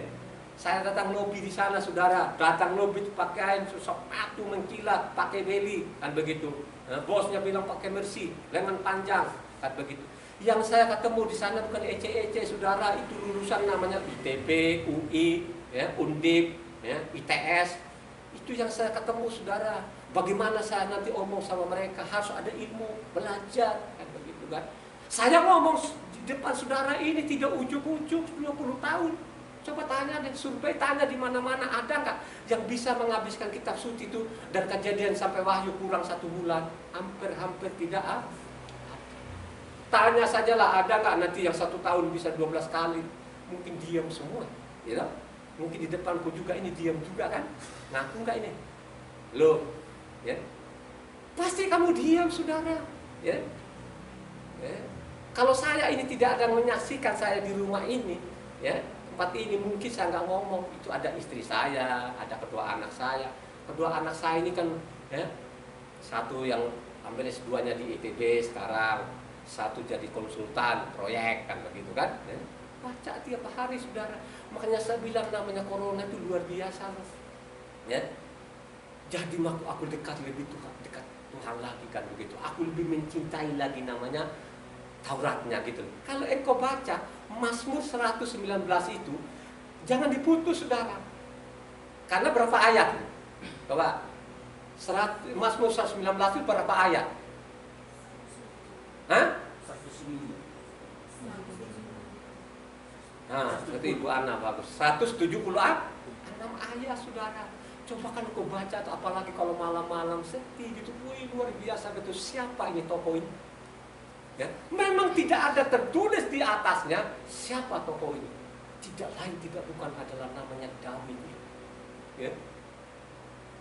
Speaker 1: Saya datang lobi di sana saudara, datang lobi itu pakaian sepatu mengkilat pakai beli kan begitu. Nah, bosnya bilang pakai Mercy, lengan panjang, kan begitu. Yang saya ketemu di sana bukan ece-ece saudara, itu lulusan namanya ITB, UI, ya, Undip, ya, ITS. Itu yang saya ketemu saudara. Bagaimana saya nanti omong sama mereka, harus ada ilmu, belajar, kan begitu kan. Saya ngomong di depan saudara ini tidak ujuk-ujuk 20 tahun. Coba tanya deh, survei tanya di mana-mana, ada nggak yang bisa menghabiskan kitab suci itu dan Kejadian sampai Wahyu kurang 1 bulan? Hampir-hampir tidak ada. Tanya sajalah, ada nggak nanti yang 1 tahun bisa 12 kali? Mungkin diam semua, ya. Mungkin di depanku juga ini diam juga kan? Ngaku nggak ini? Loh, ya. Pasti kamu diam saudara, ya. Ya. Kalau saya ini tidak ada menyaksikan saya di rumah ini, ya. Tempat ini mungkin saya nggak ngomong, itu ada istri saya, ada kedua anak saya. Kedua anak saya ini kan, ya, satu yang ambil S2-nya di ITB sekarang, satu jadi konsultan proyek, kan begitu kan? Ya. Baca tiap hari saudara. Makanya saya bilang namanya corona itu luar biasa, ya. Jadi aku dekat lebih dekat Tuhan lagi kan begitu. Aku lebih mencintai lagi namanya Tauratnya gitu. Kalau engkau baca Mazmur 119 itu jangan diputus saudara. Karena berapa ayat? Coba. Mazmur 119 itu berapa ayat? Hah?
Speaker 2: 109.
Speaker 1: Nah, seperti Ibu Ana bagus. 176 ayat saudara. Coba kan kau baca atau apalagi kalau malam-malam sepi gitu. Wih, luar biasa gitu. Siapa ini tokoh ini? Ya, memang tidak ada tertulis di atasnya siapa tokoh ini. Tidak lain tidak bukan adalah namanya Daud. Ya.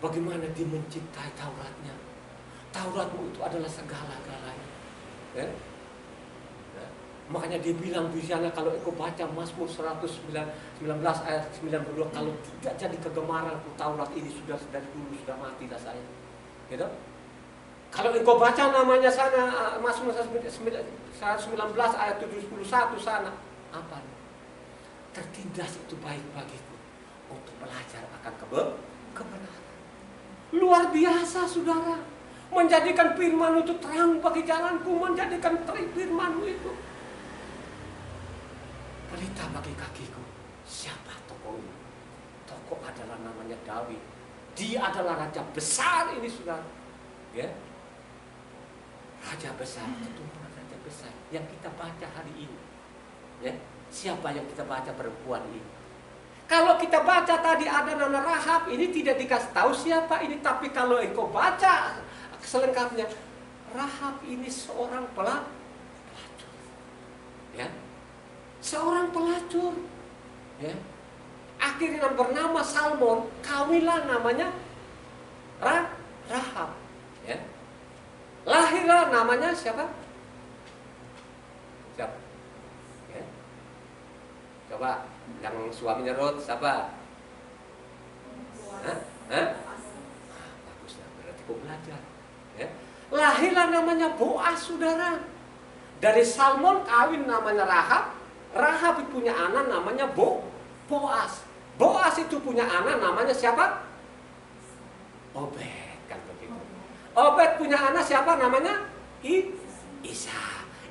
Speaker 1: Bagaimana dia mencintai Tauratnya. Tauratmu itu adalah segala-galanya. Ya. Ya. Makanya dia bilang di sana kalau engkau baca Mazmur 119 ayat 92, kalau tidak jadi kegemaranku Taurat ini sudah dari dulu sudah mati dah saya. Gitu? Kalau engkau baca namanya sana Mazmur 119 ayat 71 sana, apa? Tertindas itu baik bagiku untuk belajar akan kebenaran. Luar biasa saudara. Menjadikan firman itu terang bagi jalanku, menjadikan firman itu pelita bagi kakiku. Siapa tokoh ini? Tokoh adalah namanya Daud. Dia adalah raja besar ini saudara. Ya. Raja besar, keturunan raja besar yang kita baca hari ini. Ya, siapa yang kita baca perempuan ini? Kalau kita baca tadi ada nama Rahab, ini tidak dikasih tahu siapa ini, tapi kalau engkau baca selengkapnya, Rahab ini seorang pelacur. Ya. Seorang pelacur. Ya. Akhirnya bernama Salmon, kawinlah namanya Rahab. Ya. Lahirlah namanya siapa? Siapa? Ya. Coba yang suaminya Rut siapa? Hah? Bagus lah, berarti kau belajar. Ya. Lahirlah namanya Boas saudara. Dari Salmon kawin namanya Rahab. Rahab itu punya anak namanya Boas. Boas itu punya anak namanya siapa? Obed. Obed punya anak siapa namanya? Isa.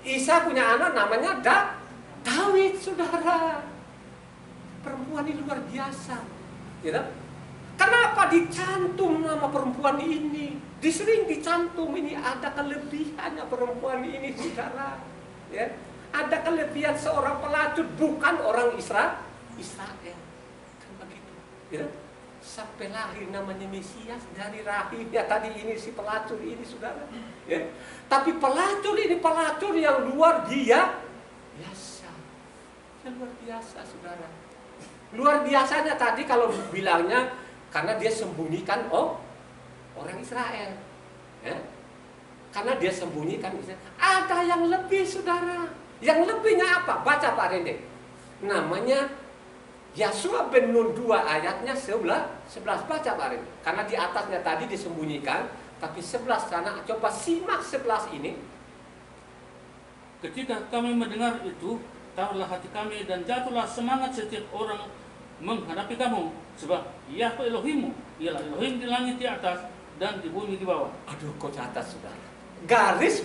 Speaker 1: Isa punya anak namanya Daud, saudara. Perempuan ini luar biasa. Ya, kenapa dicantum nama perempuan ini? Disering dicantum ini ada kelebihannya perempuan ini, saudara. Ya, ada kelebihan seorang pelacur, bukan orang Israel. Kan begitu. Ya. Sampai lahir namanya Mesias dari rahimnya tadi ini si pelacur ini saudara. Ya. Tapi pelacur ini pelacur yang luar biasa. Yang luar biasa saudara. Luar biasanya tadi kalau bilangnya karena dia sembunyikan orang Israel. Ya. Karena dia sembunyikan Israel. Ada yang lebih saudara. Yang lebihnya apa? Baca Pak Rende. Namanya Yosua bin Nun 2 ayatnya 11 baca Pak Rin. Karena di atasnya tadi disembunyikan, tapi 11 sana coba simak 11 ini.
Speaker 2: Ketika kami mendengar itu, taruhlah hati kami dan jatuhlah semangat setiap orang menghadapi kamu, sebab Yahweh Elohimmu ialah Elohim di langit di atas dan di bumi di bawah.
Speaker 1: Aduh, kok catat saudara. Garis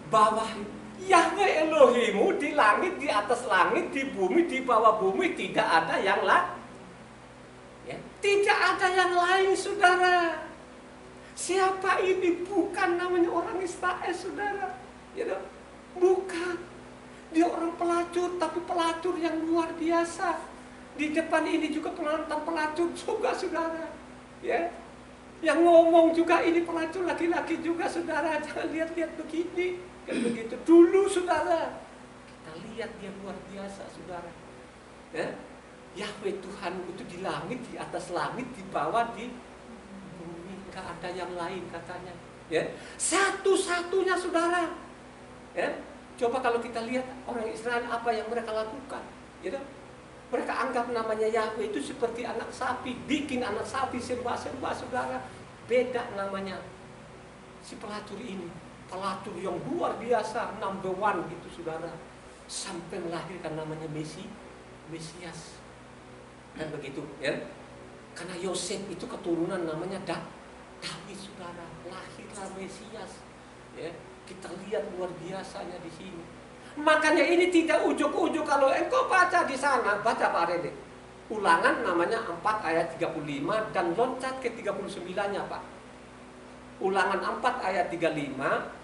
Speaker 1: bawah. Yahweh Elohimu di langit, di atas langit, di bumi, di bawah bumi, tidak ada yang lain. Ya, tidak ada yang lain, saudara. Siapa ini? Bukan namanya orang Israel, saudara. Ya, bukan. Dia orang pelacur, tapi pelacur yang luar biasa. Di depan ini juga penonton pelacur juga, saudara. Ya, yang ngomong juga ini pelacur laki-laki juga, saudara. Jangan lihat-lihat begini. Kan begitu dulu, saudara. Kita lihat dia luar biasa, saudara. Ya? Yahweh Tuhan itu di langit, di atas langit, di bawah, di bumi. Gak ada yang lain katanya. Ya? Satu-satunya, saudara. Ya? Coba kalau kita lihat orang Israel apa yang mereka lakukan. Ya? Mereka anggap namanya Yahweh itu seperti anak sapi. Bikin anak sapi sembah-sembah, saudara. Beda namanya si pelacur ini. Pelacur yang luar biasa, number one gitu, saudara. Sampai melahirkan namanya Mesias. Dan begitu, ya. Karena Yosef itu keturunan namanya David, saudara. Lahirlah Mesias. Ya, kita lihat luar biasanya di sini. Makanya ini tidak ujuk-ujuk. Kalau engkau baca di sana, baca Pak Rede. Ulangan namanya 4 ayat 35 dan loncat ke 39-nya, Pak. Ulangan 4 ayat 35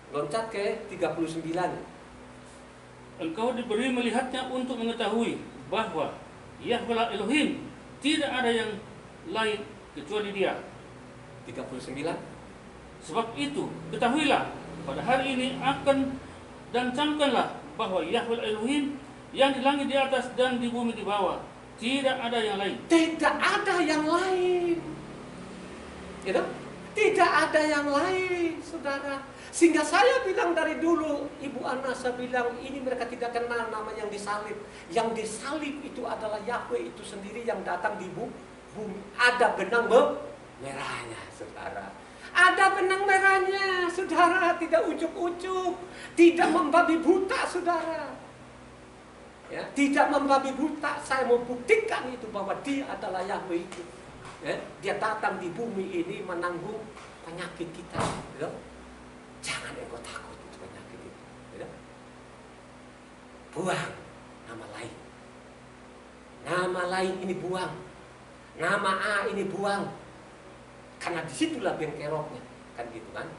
Speaker 1: loncat ke 39.
Speaker 2: Engkau diberi melihatnya untuk mengetahui bahwa Yahweh Elohim tidak ada yang lain kecuali Dia.
Speaker 1: 39.
Speaker 2: Sebab itu ketahuilah pada hari ini akan dan camkanlah bahwa Yahweh Elohim yang di langit di atas dan di bumi di bawah, tidak ada yang lain.
Speaker 1: Tidak ada yang lain. Gitu? Tidak ada yang lain, saudara. Sehingga saya bilang dari dulu, Ibu Ana, saya bilang ini mereka tidak kenal nama yang disalib. Yang disalib itu adalah Yahweh itu sendiri yang datang di bumi. Ada benang merahnya, saudara. Ada benang merahnya, saudara. Tidak ujuk-ujuk, tidak membabi buta, saudara. Ya, tidak membabi buta. Saya mau buktikan itu bahwa Dia adalah Yahweh itu. Ya, Dia datang di bumi ini menanggung penyakit kita. Gitu? Jangan engkau takut itu penyakit itu. Gitu? Buang nama lain. Nama lain ini buang. Nama A ini buang. Karena disitulah bengkeroknya. Kan gitu kan.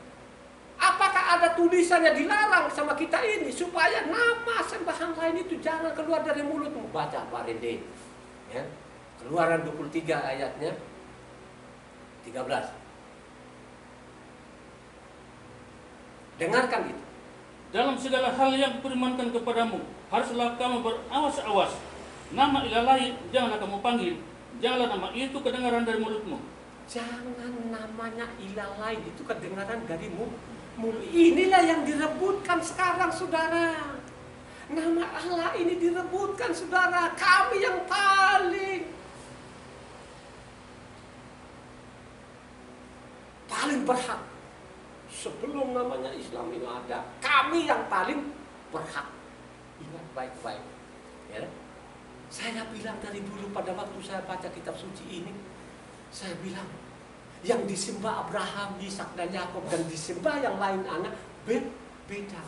Speaker 1: Apakah ada tulisannya dilarang sama kita ini supaya nama sembahan lain itu jangan keluar dari mulutmu? Baca Pak Rende. Ya. Keluaran 23 ayatnya 13. Dengarkan itu.
Speaker 2: Dalam segala hal yang kupirmankan kepadamu, haruslah kamu berawas-awas. Nama ilah lain janganlah kamu panggil, janganlah nama itu kedengaran dari mulutmu.
Speaker 1: Jangan namanya ilah lain itu kedengaran dari mulut. Inilah yang direbutkan sekarang, saudara. Nama Allah ini direbutkan, saudara. Kami yang paling berhak. Sebelum namanya Islam ini ada, kami yang paling berhak. Ingat baik-baik. Ya. Saya bilang dari dulu pada waktu saya baca kitab suci ini, saya bilang yang disembah Abraham, Ishak dan Yakub dan disembah yang lain anak beda.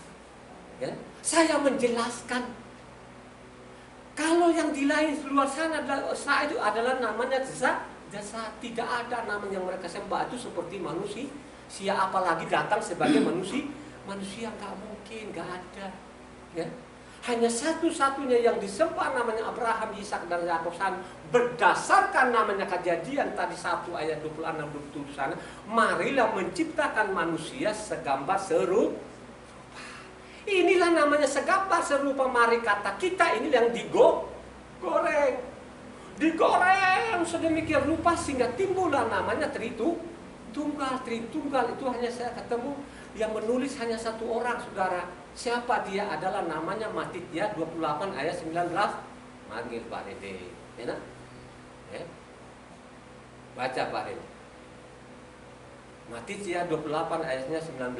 Speaker 1: Ya. Saya menjelaskan kalau yang di lain luar sana itu adalah namanya jasa. Tidak ada nama yang mereka sembah itu seperti manusia. Apalagi datang sebagai manusia nggak mungkin, nggak ada. Ya. Hanya satu-satunya yang disembah namanya Abraham, Ishak dan Yakub sana berdasarkan namanya Kejadian tadi 1 ayat 26-27 sana. Marilah menciptakan manusia segambar serupa. Inilah namanya segambar serupa. Mari kata kita ini yang digoreng. Digoreng sedemikian rupa sehingga timbullah namanya Tritunggal itu hanya saya ketemu yang menulis hanya satu orang, saudara. Siapa dia? Adalah namanya Matitya 28 ayat 19. Manggil Pak Rede. Ya, ya. Baca Pak Rede. Matitya 28 ayatnya 19.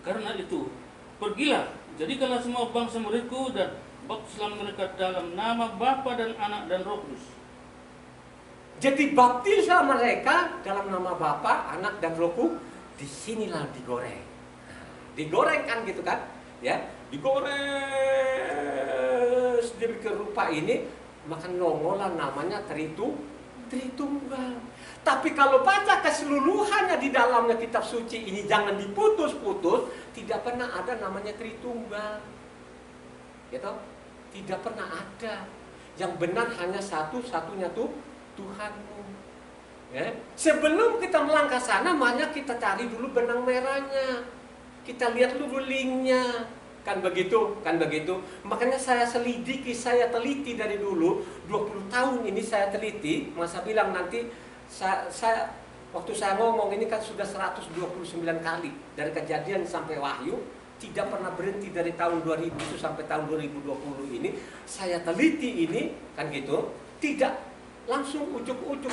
Speaker 2: Karena itu, pergilah, jadikanlah semua bangsa muridku dan baptislah mereka dalam nama Bapa dan Anak dan Roh Kudus.
Speaker 1: Jadi baptislah mereka dalam nama Bapa, Anak dan Roh Kudus. Disinilah digoreng. Digoreng kan gitu kan? Ya, digoreng sedemikian rupa ini, maka nongollah namanya Tritunggal. Tapi kalau baca keseluruhannya di dalamnya kitab suci ini, jangan diputus-putus, tidak pernah ada namanya Tritunggal. Gitu? Tidak pernah ada. Yang benar hanya satu-satunya tuh Tuhanmu. Ya. Sebelum kita melangkah sana, makanya kita cari dulu benang merahnya. Kita lihat dulu linknya. Kan begitu, kan begitu. Makanya saya selidiki, saya teliti dari dulu. 20 tahun ini saya teliti. Masa bilang nanti saya waktu saya ngomong ini kan sudah 129 kali. Dari Kejadian sampai Wahyu. Tidak pernah berhenti dari tahun 2000 sampai tahun 2020 ini. Saya teliti ini, kan gitu. Tidak langsung ujuk-ujuk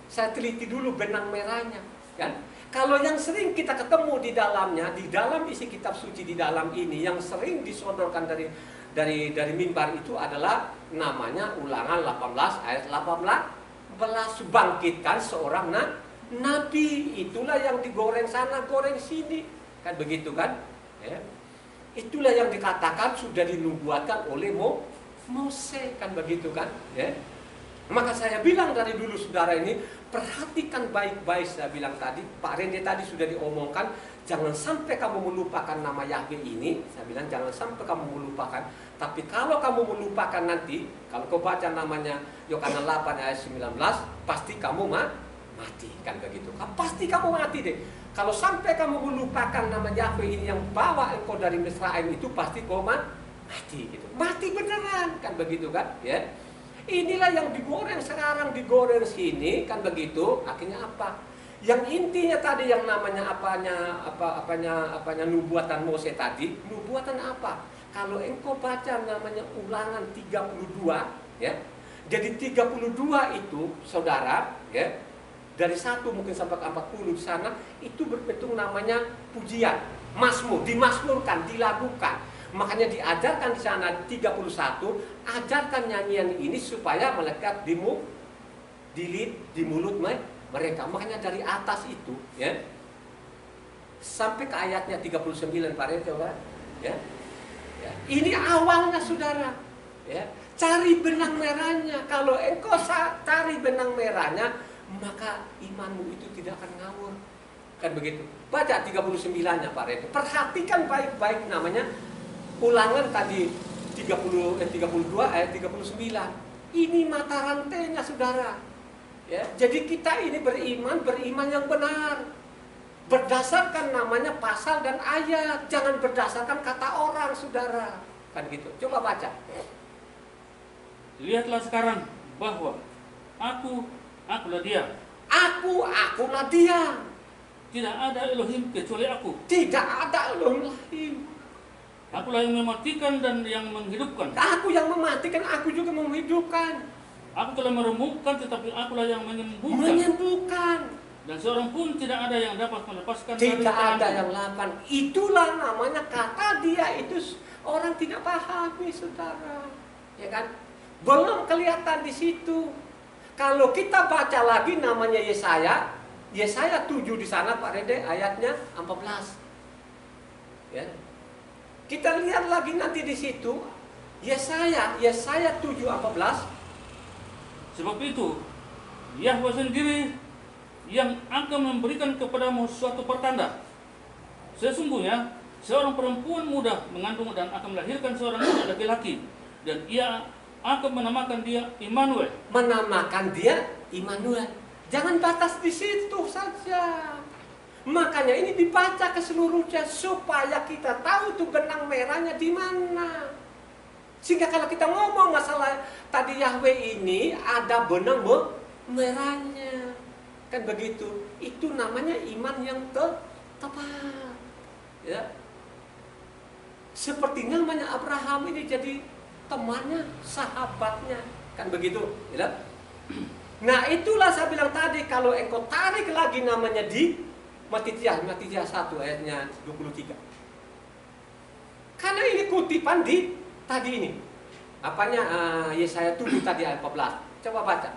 Speaker 1: saya teliti dulu benang merahnya, kan? Kalau yang sering kita ketemu di dalamnya, di dalam isi kitab suci di dalam ini, yang sering disodorkan dari mimbar itu adalah namanya Ulangan 18 ayat 18, bangkitkan seorang nabi. Itulah yang digoreng sana, goreng sini, kan begitu kan? Ya. Itulah yang dikatakan sudah dinubuatkan oleh Mose, kan begitu kan? Ya. Maka saya bilang dari dulu saudara ini, perhatikan baik-baik. Saya bilang tadi, Pak Rende tadi sudah diomongkan, jangan sampai kamu melupakan nama Yahweh ini. Saya bilang jangan sampai kamu melupakan. Tapi kalau kamu melupakan nanti, kalau kau baca namanya Yohanes 8 ayat 19, pasti kamu mati, kan begitu. Pasti kamu mati deh. Kalau sampai kamu melupakan nama Yahweh ini yang bawa engkau dari Misraim itu, pasti kau mati gitu. Mati beneran, kan begitu kan? Ya. Inilah yang digoreng sekarang, digoreng sini, kan begitu. Akhirnya apa? Yang intinya tadi yang namanya apanya nubuatan Mose tadi, nubuatan apa? Kalau engkau baca namanya Ulangan 32, ya. Jadi 32 itu, saudara, ya. Dari 1 mungkin sampai ke 40 di sana, itu berbentuk namanya pujian, mazmur, dimasmurkan, dilagukan. Makanya diajarkan di sana 31, ajarkan nyanyian ini supaya melekat di mulut mereka. Makanya dari atas itu, ya, sampai ke ayatnya 39, Pak Rete, coba, ya. Ya. Ini awalnya, saudara. Ya. Cari benang merahnya. Kalau engkau cari benang merahnya, maka imanmu itu tidak akan ngawur. Kan begitu. Baca 39-nya, Pak Rete. Perhatikan baik-baik namanya Ulangan tadi 32 ayat 39. Ini mata rantainya, saudara. Ya, jadi kita ini beriman yang benar. Berdasarkan namanya pasal dan ayat, jangan berdasarkan kata orang, saudara. Kan gitu. Coba baca.
Speaker 2: Lihatlah sekarang bahwa akulah dia.
Speaker 1: Akulah dia.
Speaker 2: Tidak ada Elohim kecuali aku.
Speaker 1: Tidak ada Elohim.
Speaker 2: Akulah yang mematikan dan yang menghidupkan.
Speaker 1: Aku yang mematikan, aku juga menghidupkan.
Speaker 2: Aku telah meremukkan, tetapi akulah yang menyembuhkan.
Speaker 1: Menyembuhkan.
Speaker 2: Dan seorang pun tidak ada yang dapat melepaskan.
Speaker 1: Tidak ada yang lapan. Itulah namanya kata dia itu orang tidak pahami, saudara. Ya kan? Belum kelihatan di situ. Kalau kita baca lagi namanya Yesaya 7 di sana, Pak Rede, ayatnya 14. Ya. Kita lihat lagi nanti di situ Yesaya 7:14.
Speaker 2: Sebab itu Yahweh sendiri yang akan memberikan kepadamu suatu pertanda. Sesungguhnya seorang perempuan muda mengandung dan akan melahirkan seorang anak laki-laki, dan ia akan menamakan dia Immanuel.
Speaker 1: Menamakan dia Immanuel. Jangan batas di situ saja. Makanya ini dibaca keseluruhnya supaya kita tahu tuh benang merahnya di mana. Sehingga kalau kita ngomong masalah tadi Yahweh ini ada benang merahnya. Kan begitu. Itu namanya iman yang tepat. Ya. Seperti namanya Abraham ini jadi temannya, sahabatnya. Kan begitu, ya. Nah, itulah saya bilang tadi, kalau engkau tarik lagi namanya di Matitia 1 ayatnya 23. Karena ini kutipan di tadi ini. Apanya Yesaya 7 tadi ayat 14. Coba baca.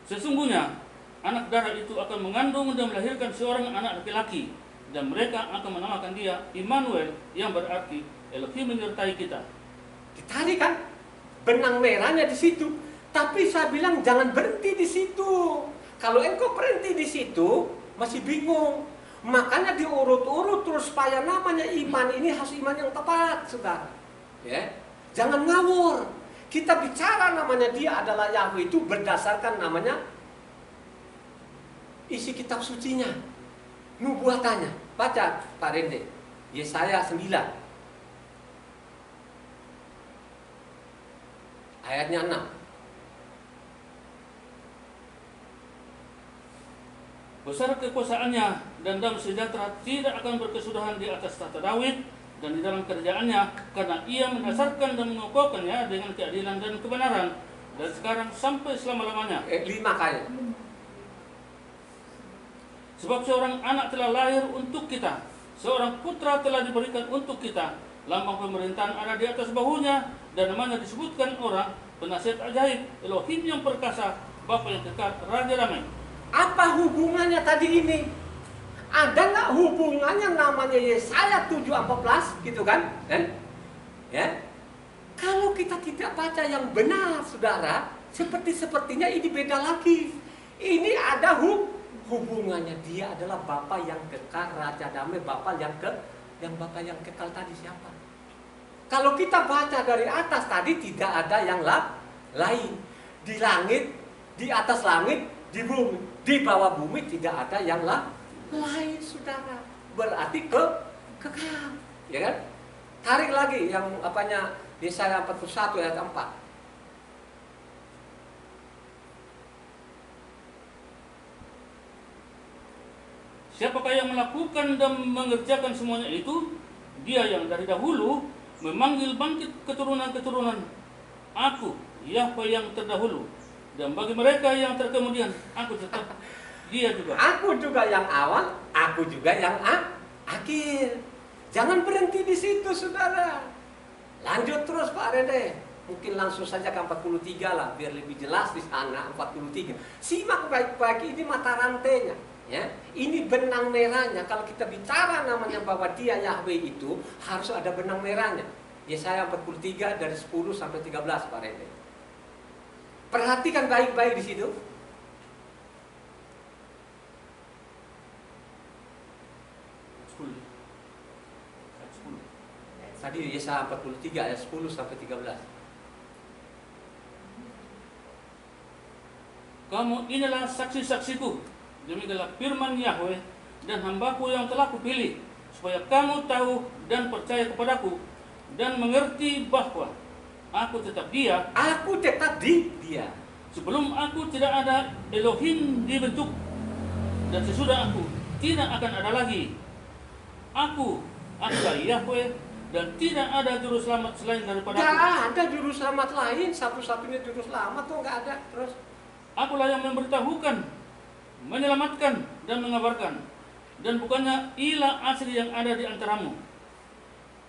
Speaker 2: Sesungguhnya anak darah itu akan mengandung dan melahirkan seorang anak laki-laki, dan mereka akan menamakan dia Immanuel, yang berarti Elohim menyertai kita.
Speaker 1: Ditarik kan benang merahnya di situ. Tapi saya bilang jangan berhenti di situ. Kalau engkau berhenti di situ masih bingung. Makanya diurut-urut terus supaya namanya iman ini harus iman yang tepat, saudara. Ya, jangan ngawur. Kita bicara namanya dia adalah Yahweh itu berdasarkan namanya isi kitab sucinya, nubuatannya. Baca Pak Rende, Yesaya 9 ayatnya 6.
Speaker 2: Besar kekuasaannya dan damai sejahtera tidak akan berkesudahan di atas tahta Daud dan di dalam kerjaannya, karena ia mendasarkan dan mengokohkannya dengan keadilan dan kebenaran, dan sekarang sampai selama-lamanya.
Speaker 1: 5 kali.
Speaker 2: Sebab seorang anak telah lahir untuk kita, seorang putra telah diberikan untuk kita, lambang pemerintahan ada di atas bahunya, dan namanya disebutkan orang penasihat ajaib, Elohim yang perkasa, Bapa yang kekal, Raja damai.
Speaker 1: Apa hubungannya tadi ini? Ada nggak hubungannya namanya Yesaya 7:14 gitu kan? Ya. Kalau kita tidak baca yang benar, saudara, sepertinya ini beda lagi. Ini ada hubungannya. Dia adalah Bapa yang kekal, Raja damai. Bapa yang kekal tadi siapa? Kalau kita baca dari atas tadi tidak ada yang lain. Di langit, di atas langit, di bumi, di bawah bumi tidak ada yang lain, saudara. Berarti kekal, ya kan? Tarik lagi yang apanya Yesaya 41 ayat 4.
Speaker 2: Siapakah yang melakukan dan mengerjakan semuanya itu? Dia yang dari dahulu memanggil bangkit keturunan-keturunan. Aku, Yahweh yang terdahulu, dan bagi mereka yang terkemudian, aku tetap dia juga.
Speaker 1: Aku juga yang awal, aku juga yang akhir. Jangan berhenti di situ, saudara. Lanjut terus Pak Rede. Mungkin langsung saja ke 43 lah, biar lebih jelas di sana 43. Simak baik-baik, ini mata rantainya. Ya, ini benang merahnya. Kalau kita bicara namanya bahwa dia Yahweh itu harus ada benang merahnya. Yesaya 43 dari 10 sampai 13 Pak Rede. Perhatikan baik-baik di situ. Tadi Yesaya 43 ayat 10 sampai 13.
Speaker 2: Kamu inilah saksi-saksiku, demikianlah firman Yahweh, dan hambaku yang telah kupilih, supaya kamu tahu dan percaya kepadaku, dan mengerti bahwa aku tetap dia.
Speaker 1: Aku tetap di dia.
Speaker 2: Sebelum aku tidak ada Elohim dibentuk, dan sesudah aku tidak akan ada lagi. Aku adalah Yahweh, dan tidak ada juru selamat selain daripada aku.
Speaker 1: Gak ada juru selamat lain, satu-satunya juru selamat tuh gak ada. Terus
Speaker 2: akulah yang memberitahukan, menyelamatkan, dan mengabarkan, dan bukannya ilah asli yang ada di antaramu.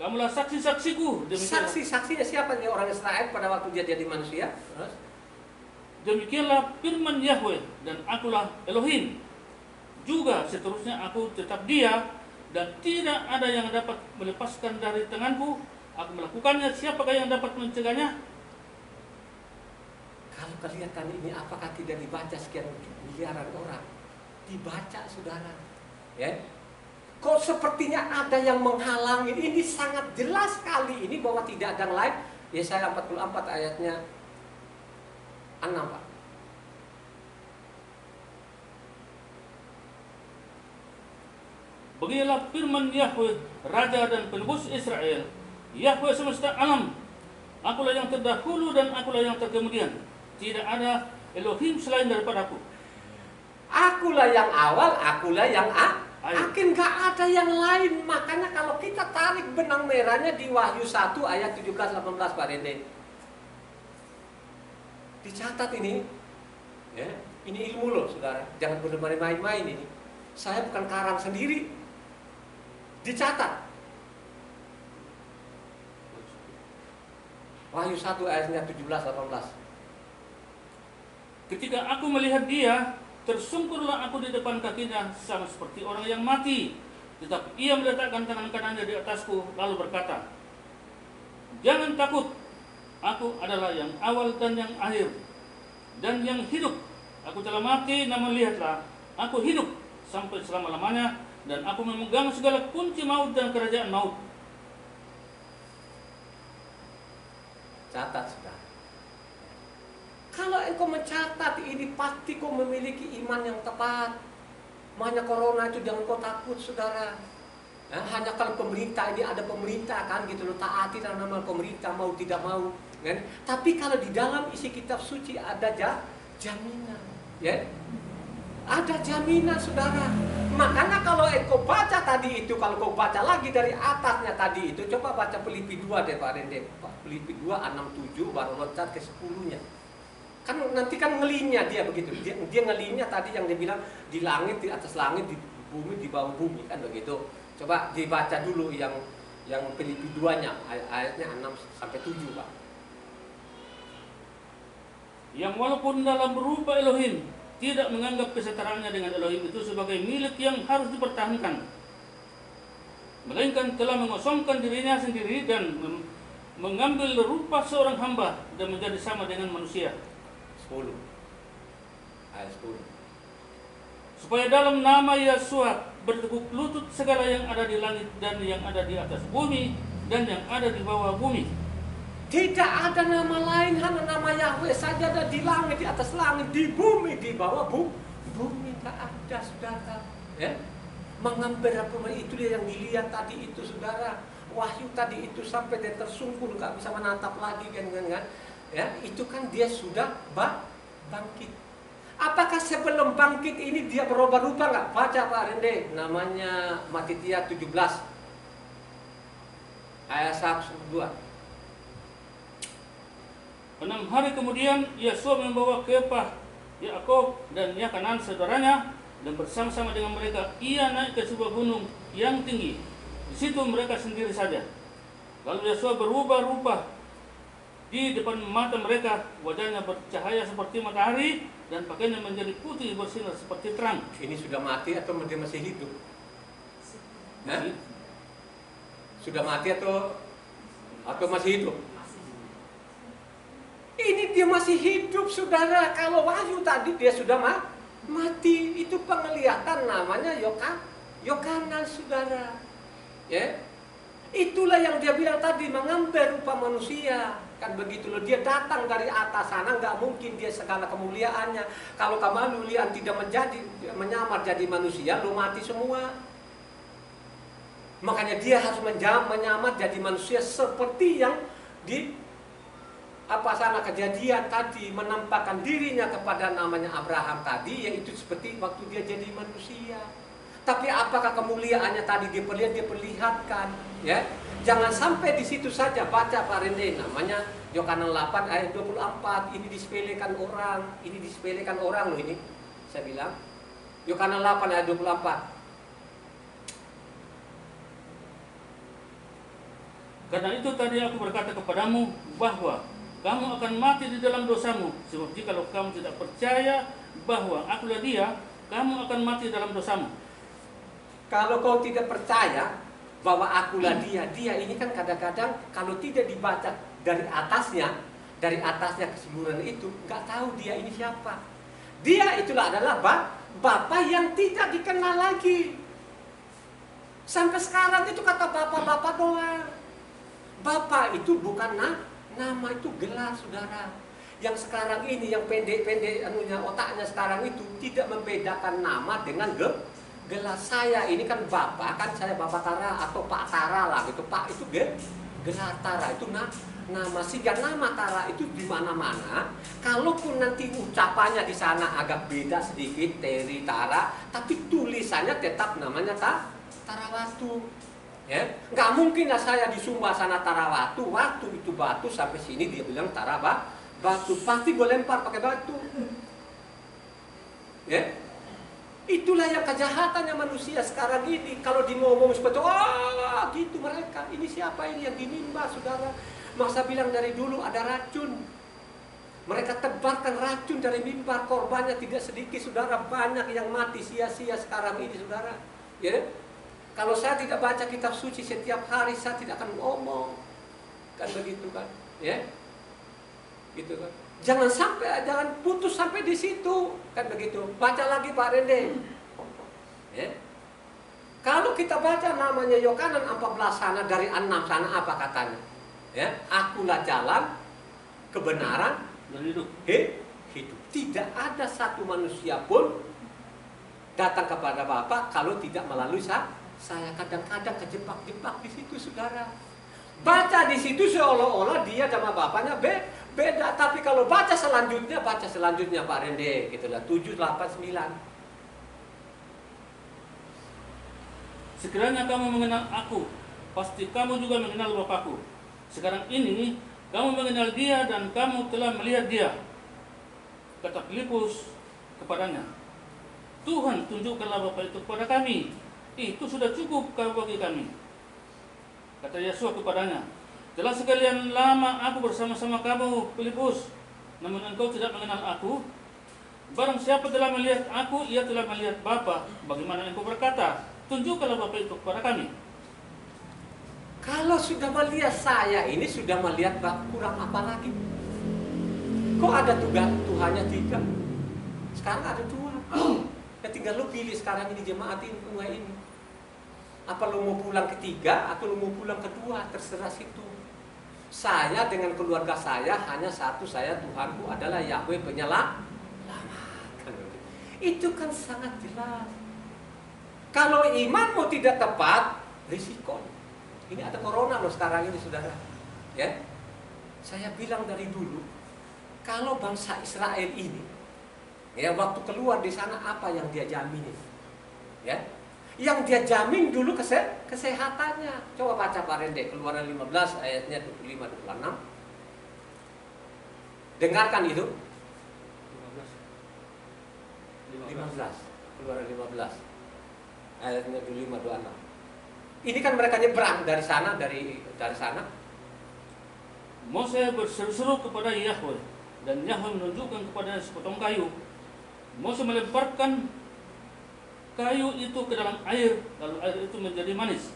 Speaker 2: Kamulah saksi-saksiku.
Speaker 1: Saksi-saksinya siapa nih orang Israel pada waktu dia jadi manusia? Terus
Speaker 2: demikianlah firman Yahweh, dan akulah Elohim. Juga seterusnya aku tetap dia, dan tidak ada yang dapat melepaskan dari tanganku. Aku melakukannya, siapakah yang dapat mencegahnya?
Speaker 1: Kalau kelihatan ini apakah tidak dibaca sekian miliaran orang? Dibaca, saudara. Ya. Kok sepertinya ada yang menghalangi? Ini sangat jelas sekali ini bahwa tidak ada yang lain. Yesaya 44 ayatnya 6, Pak.
Speaker 2: Beginilah firman Yahweh, Raja dan Penebus Israel, Yahweh semesta alam. Akulah yang terdahulu dan akulah yang terkemudian. Tidak ada Elohim selain daripadaku.
Speaker 1: Akulah yang awal, akulah yang akhir. Gak ada yang lain. Makanya kalau kita tarik benang merahnya di Wahyu 1 ayat 17-18 Pak Rende. Dicatat ini. Ya, ini ilmu loh, saudara. Jangan benar-benar main-main ini. Saya bukan karang sendiri. Dicatat. Wahyu 1 ayatnya 17-18.
Speaker 2: Ketika aku melihat dia, tersungkurlah aku di depan kakinya sama seperti orang yang mati. Tetapi ia meletakkan tangan kanannya di atasku lalu berkata, jangan takut, aku adalah yang awal dan yang akhir dan yang hidup. Aku telah mati, namun lihatlah, aku hidup sampai selama-lamanya, dan aku memegang segala kunci maut dan kerajaan maut.
Speaker 1: Catat, sudah. Kalau engkau mencatat ini, pasti kau memiliki iman yang tepat. Makanya corona itu jangan kau takut, saudara. Hanya kalau pemerintah ini ada pemerintah kan gitu loh, taati dalam nama pemerintah mau tidak mau, kan? Tapi kalau di dalam isi kitab suci ada jaminan, ya. Ada jaminan, saudara. Makanya kalau engkau baca tadi itu, kalau kau baca lagi dari atasnya tadi itu, coba baca Filipi 2 deh Pak Rende. Filipi 2, 6-7 baru loncat ke 10-nya. Kan nanti kan ngelinya dia begitu. Dia ngelinya tadi yang dia bilang di langit, di atas langit, di bumi, di bawah bumi, kan begitu. Coba dibaca dulu yang Filipi 2-nya, ayatnya 6-7, Pak.
Speaker 2: Yang walaupun dalam rupa Elohim, tidak menganggap kesetaraannya dengan Elohim itu sebagai milik yang harus dipertahankan, melainkan telah mengosongkan dirinya sendiri dan mengambil rupa seorang hamba dan menjadi sama dengan manusia.
Speaker 1: 10. Ayat 10.
Speaker 2: Supaya dalam nama Yeshua bertekuk lutut segala yang ada di langit dan yang ada di atas bumi dan yang ada di bawah bumi.
Speaker 1: Tidak ada nama lain, hanya nama Yahweh saja ada di langit, di atas langit, di bumi, di bawah bumi. Tak ada, saudara. Ya? Mengambil apa itu dia yang dilihat tadi itu, saudara. Wahyu tadi itu sampai dia tersungkur, nggak bisa menatap lagi, kan? Ya, itu kan dia sudah bangkit. Apakah sebelum bangkit ini dia berubah-ubah nggak? Baca Pak Rende, namanya Matitia 17 ayat 1-2.
Speaker 2: 6 hari kemudian Yeshua membawa Kefah, Yakub dan Yakanan saudaranya, dan bersama-sama dengan mereka ia naik ke sebuah gunung yang tinggi. Di situ mereka sendiri saja. Lalu Yeshua berubah rupa di depan mata mereka, wajahnya bercahaya seperti matahari dan pakaiannya menjadi putih bersinar seperti terang.
Speaker 1: Ini sudah mati atau dia masih hidup? Sudah mati atau masih hidup? Ini dia masih hidup, saudara. Kalau Wahyu tadi dia sudah mati. Itu penglihatan namanya Yohanan, saudara. Ya, itulah yang dia bilang tadi, mengambil rupa manusia. Kan begitu loh, dia datang dari atas sana, nggak mungkin dia segala kemuliaannya. Kalau kemuliaan tidak menyamar jadi manusia, lo mati semua. Makanya dia harus menyamar jadi manusia seperti yang di kejadian tadi, menampakkan dirinya kepada namanya Abraham tadi, yaitu seperti waktu dia jadi manusia. Tapi apakah kemuliaannya tadi diperlihatkan, ya? Jangan sampai di situ saja. Baca Pak Rende, namanya Yohanan 8 ayat 24. Ini disepelekan orang loh ini. Saya bilang Yohanan 8 ayat 24.
Speaker 2: Karena itu tadi aku berkata kepadamu bahwa kamu akan mati di dalam dosamu. Sebab jikalau kamu tidak percaya bahwa akulah dia, kamu akan mati dalam dosamu.
Speaker 1: Kalau kau tidak percaya bahwa akulah dia ini kan kadang-kadang kalau tidak dibaca dari atasnya keseluruhan itu, nggak tahu dia ini siapa. Dia itulah adalah Bapa yang tidak dikenal lagi. Sampai sekarang itu kata Bapa doang. Bapa itu bukan nama, itu gelar, saudara. Yang sekarang ini yang pendek-pendek otaknya sekarang itu tidak membedakan nama dengan gelar. Saya ini kan Bapak, kan saya Bapak Tara atau Pak Tara lah gitu. Pak itu gelar Tara itu nama, sehingga nama Tara itu di mana-mana. Kalaupun nanti ucapannya di sana agak beda sedikit, Teri Tara, tapi tulisannya tetap namanya Tarawatu. Ya, nggak mungkin lah saya di Sumba sana Tarawatu, watu itu batu, sampai sini dia bilang batu, pasti gue lempar pakai batu. Ya, itulah yang kejahatannya manusia sekarang ini. Kalau di ngomong seperti gitu mereka, ini siapa ini yang dinimba, saudara? Masa bilang dari dulu ada racun. Mereka tebarkan racun dari mimbar, korbannya tidak sedikit, saudara. Banyak yang mati sia-sia sekarang ini, saudara. Ya, kalau saya tidak baca kitab suci setiap hari, saya tidak akan ngomong. Kan begitu kan? Ya, gitu kan. Jangan putus sampai di situ, kan begitu. Baca lagi Pak Rende. Ya. Kalau kita baca namanya Yohanan 14 sana dari 6 sana apa katanya? Ya, akulah jalan, kebenaran,
Speaker 2: Dan hidup.
Speaker 1: Hidup. Tidak ada satu manusia pun datang kepada Bapa kalau tidak melalui saya. Kadang-kadang kejebak-jebak di situ, saudara. Baca di situ seolah-olah dia sama Bapaknya beda. Tapi kalau baca selanjutnya Pak Rende, gitulah 7, 8, 9.
Speaker 2: Sekiranya kamu mengenal aku, pasti kamu juga mengenal Bapakku. Sekarang ini kamu mengenal dia dan kamu telah melihat dia. Kata Filipus kepadanya, Tuhan, tunjukkanlah Bapa itu kepada kami. Itu sudah cukup bagi kami. Kata Yesus kepadanya, telah sekalian lama aku bersama-sama kamu, Filipus, namun engkau tidak mengenal aku. Barang siapa telah melihat aku, ia telah melihat Bapa. Bagaimana engkau berkata, tunjukkanlah Bapa itu kepada kami?
Speaker 1: Kalau sudah melihat saya ini, sudah melihat kurang apa lagi? Kok ada Tuhannya 3? Sekarang ada 2. Ya tinggal lu pilih sekarang ini jemaat ini, 2 ini. Apa lu mau pulang ke-3 atau lu mau pulang ke-2, terserah situ. Saya dengan keluarga saya hanya satu, saya Tuhanku adalah Yahweh penyelamat. Itu kan sangat jelas. Kalau imanmu tidak tepat, risiko. Ini ada corona loh sekarang ini, saudara. Ya, saya bilang dari dulu, kalau bangsa Israel ini, ya waktu keluar di sana apa yang dia jamin? Ya, yang dia jamin dulu kesehatannya. Coba baca Pak Rende, Keluaran 15 ayatnya 25-26. Dengarkan itu. 15. Keluaran 15 ayatnya 25-26. Ini kan mereka nyebrang dari sana, dari sana.
Speaker 2: Mose berseru-seru kepada Yahweh, dan Yahweh menunjukkan kepada sepotong kayu. Mose melemparkan kayu itu ke dalam air, lalu air itu menjadi manis.